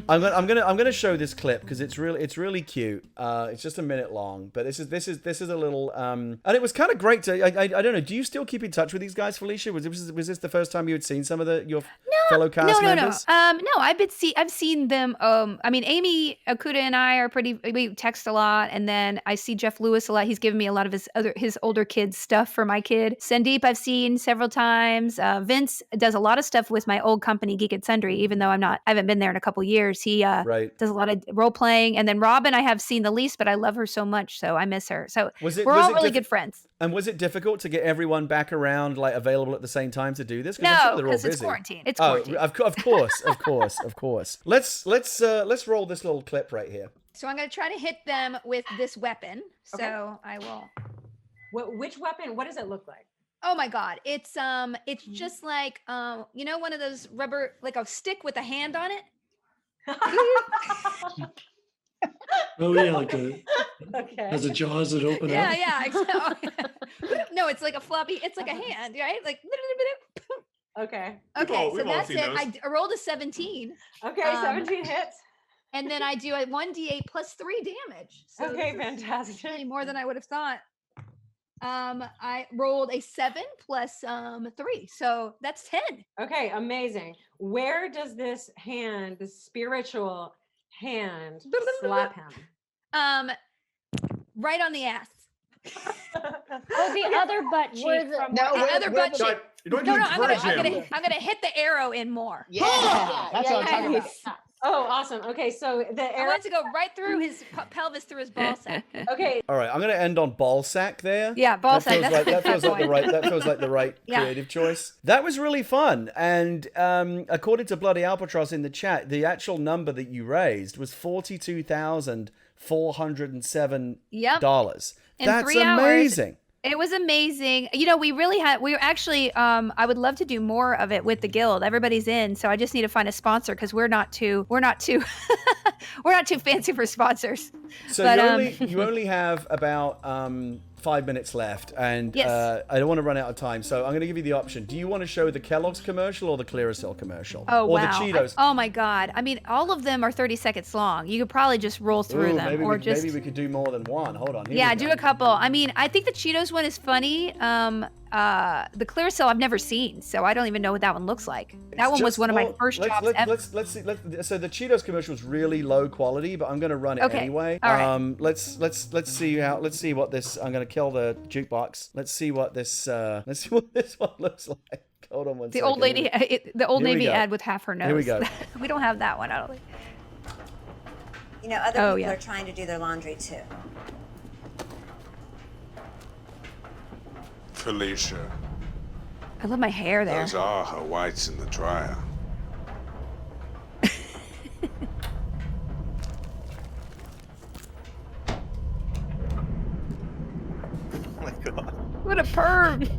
I'm gonna show this clip because it's really cute. It's just a minute long, but this is a little and it was kind of great to. I don't know. Do you still keep in touch with these guys, Felicia? Was this the first time you had seen some of your fellow cast members? No. I've seen them. I mean, Amy Okuda and I are we text a lot, and then I see Jeff Lewis a lot. He's given me a lot of his older kids stuff for my kid. Sandeep I've seen several times. Vince does a lot of stuff with my old company, Geek and Sundry, even though I haven't been there in a couple years. He does a lot of role playing, and then Robin I have seen the least, but I love her so much, so I miss her. So we're all really good friends. And was it difficult to get everyone back around, like available at the same time to do this? No, because it's quarantine. It's quarantine. Of course. Let's roll this little clip right here. So I'm going to try to hit them with this weapon. Okay. So I will. Which weapon? What does it look like? Oh my God. It's just like, you know, one of those rubber, like a stick with a hand on it. Oh yeah, like Okay. has the jaws that open up. Yeah. Exactly. No, it's like a floppy. It's like a hand, right? Like. Okay. Okay, so we've all that's seen it. those. I rolled a 17. Okay, 17 hits. And then I do a 1d8 plus 3 damage. So Okay, this is fantastic. really more than I would have thought. I rolled a 7 plus 3, so that's 10. Okay, amazing. Where does this hand, the spiritual hand, slap him? Right on the ass. Oh, the other butt cheek from the other butt cheek. You're No, going to encourage him. I'm gonna hit the arrow in more. Yeah, That's what I'm talking about. Oh, awesome. Okay, so the I arrow. want to go right through his pelvis, through his ball sack. Okay. All right, I'm going to end on ball sack there. Yeah, ball sack. That feels like the right creative choice. That was really fun. And according to Bloody Albatross in the chat, the actual number that you raised was $42,407. Yep. That's 3 amazing. Hours. It was amazing. You know, we were actually, I would love to do more of it with the guild. Everybody's in, so I just need to find a sponsor because we're not too we're not too fancy for sponsors. So but, you only have about 5 minutes left, and yes. I don't want to run out of time, so I'm going to give you the option. Do you want to show the Kellogg's commercial or the Clearasil commercial? Oh, or wow. the Cheetos? Oh, my God. I mean, all of them are 30 secons long. You could probably just roll through them. Maybe just... maybe we could do more than one. Hold on. Yeah, do a couple. I mean, I think the Cheetos one is funny. The Clearasil I've never seen, so I don't even know what that one looks like. That one was one of my first jobs ever. Let's see. So the Cheetos commercial is really low quality, but I'm going to run it anyway. All right. Let's see what this. I'm going to kill the jukebox. Let's see what this one looks like. Hold on one second. The old Navy ad with half her nose. Here we go. We don't have that one, I don't think. You know, other people are trying to do their laundry too. Felicia. I love my hair there. Those are her whites in the dryer. Oh my god. What a perv.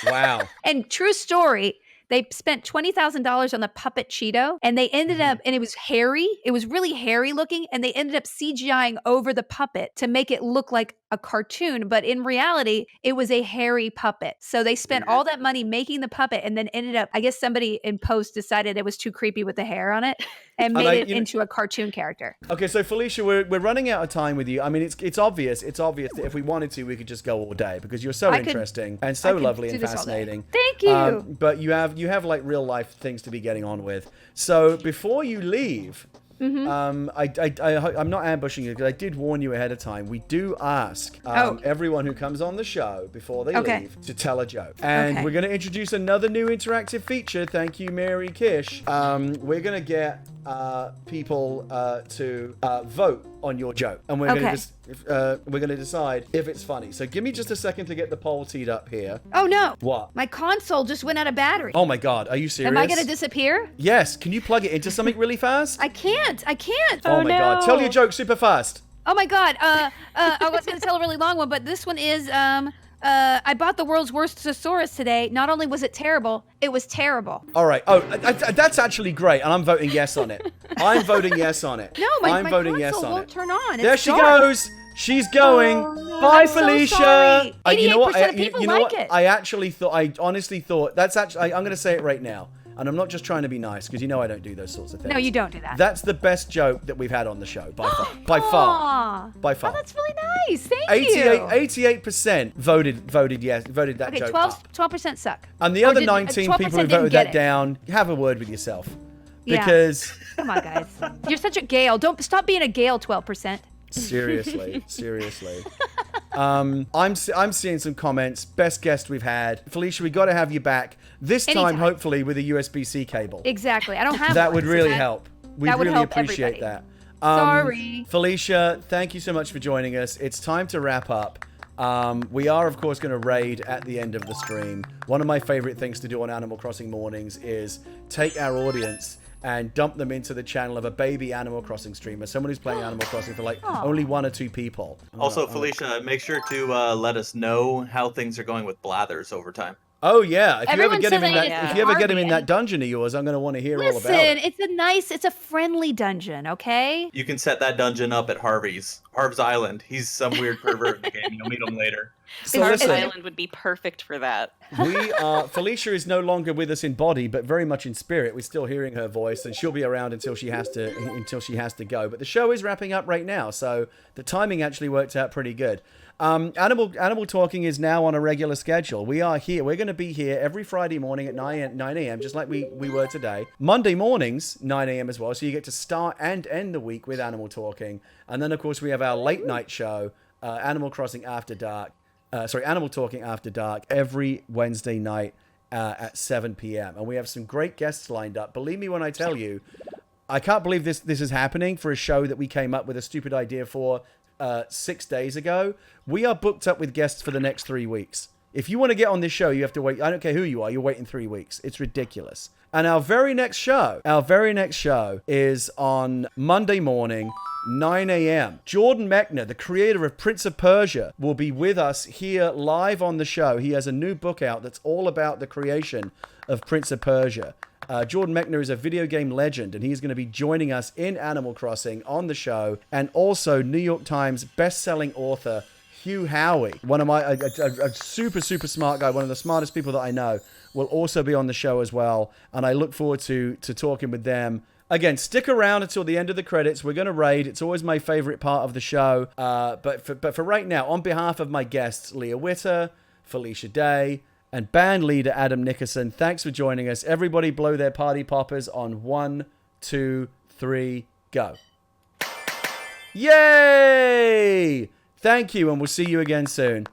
Wow. And true story, they spent $20,000 on the puppet Cheeto, and they ended up, and it was hairy. It was really hairy looking, and they ended up CGIing over the puppet to make it look like a cartoon. But in reality, it was a hairy puppet. So they spent all that money making the puppet, and then ended up, I guess somebody in post decided it was too creepy with the hair on it, and made it into a cartoon character. Okay, so Felicia, we're running out of time with you. I mean, it's obvious that if we wanted to, we could just go all day because you're so interesting and so lovely and fascinating. Thank you. But you have like real life things to be getting on with. So before you leave, I'm not ambushing you because I did warn you ahead of time. We do ask everyone who comes on the show before they leave to tell a joke. And we're going to introduce another new interactive feature. Thank you, Mary Kish. We're going to get people to vote on your joke. And we're going to decide if it's funny. So give me just a second to get the poll teed up here. Oh, no. What? My console just went out of battery. Oh, my God. Are you serious? Am I going to disappear? Yes. Can you plug it into something really fast? I can't. Oh my God. Tell your joke super fast. Oh my God. I was going to tell a really long one, but this one is, I bought the world's worst thesaurus today. Not only was it terrible, it was terrible. All right. Oh, that's actually great. And I'm voting yes on it. I'm voting yes on it. No, my console won't turn on. There she goes. She's going. Bye, I'm Felicia. So sorry. 88% you know what? of people like it. I honestly thought that's actually, I'm going to say it right now. And I'm not just trying to be nice because you know I don't do those sorts of things. No, you don't do that. That's the best joke that we've had on the show by far. By far. Oh, that's really nice. Thank you. 88% voted yes, voted that joke up. 12% suck. And the other 19 people who voted that down, have a word with yourself. Because come on, guys. You're such a Gale. Don't stop being a Gale, 12%. Seriously. I'm seeing some comments. Best guest we've had. Felicia, we got to have you back. This time, hopefully, with a USB-C cable. Exactly. I don't have that one, would really help. We really appreciate that. Sorry. Felicia, thank you so much for joining us. It's time to wrap up. We are, of course, going to raid at the end of the stream. One of my favorite things to do on Animal Crossing mornings is take our audience and dump them into the channel of a baby Animal Crossing streamer, someone who's playing Animal Crossing for like only 1 or 2 people. Also, Felicia, make sure to let us know how things are going with Blathers over time. Oh yeah, if you ever Everyone get him says in I that, need to if see you ever get him Harvey, in that dungeon of yours, I'm going to want to hear all about Listen, it. it's a friendly dungeon, okay? You can set that dungeon up at Harv's Island. He's some weird pervert in the game. You'll meet him later. So Harv's listen, Island would be perfect for that. Felicia is no longer with us in body, but very much in spirit. We're still hearing her voice, and she'll be around until she has to go. But the show is wrapping up right now, so the timing actually worked out pretty good. Animal Talking is now on a regular schedule. We are here. We're going to be here every Friday morning at 9 a.m., just like we were today. Monday mornings, 9 a.m. as well, so you get to start and end the week with Animal Talking. And then, of course, we have our late night show, Animal Talking After Dark, every Wednesday night at 7 p.m. And we have some great guests lined up. Believe me when I tell you, I can't believe this is happening for a show that we came up with a stupid idea for 6 days ago. We are booked up with guests for the next 3 weeks. If you want to get on this show, you have to wait. I don't care who you are. You're waiting 3 weeks. It's ridiculous. And our very next show is on Monday morning, 9 a.m. Jordan Mechner, the creator of Prince of Persia, will be with us here live on the show. He has a new book out that's all about the creation of Prince of Persia. Jordan Mechner is a video game legend, and he's going to be joining us in Animal Crossing on the show. And also New York Times best-selling author Hugh Howey, one of a super smart guy, one of the smartest people that I know, will also be on the show as well. And I look forward to talking with them. Again, stick around until the end of the credits. We're going to raid. It's always my favorite part of the show. But for right now, on behalf of my guests, Leah Whitta, Felicia Day, and band leader Adam Nickerson, thanks for joining us. Everybody blow their party poppers on 1, 2, 3, go. Yay! Thank you, and we'll see you again soon.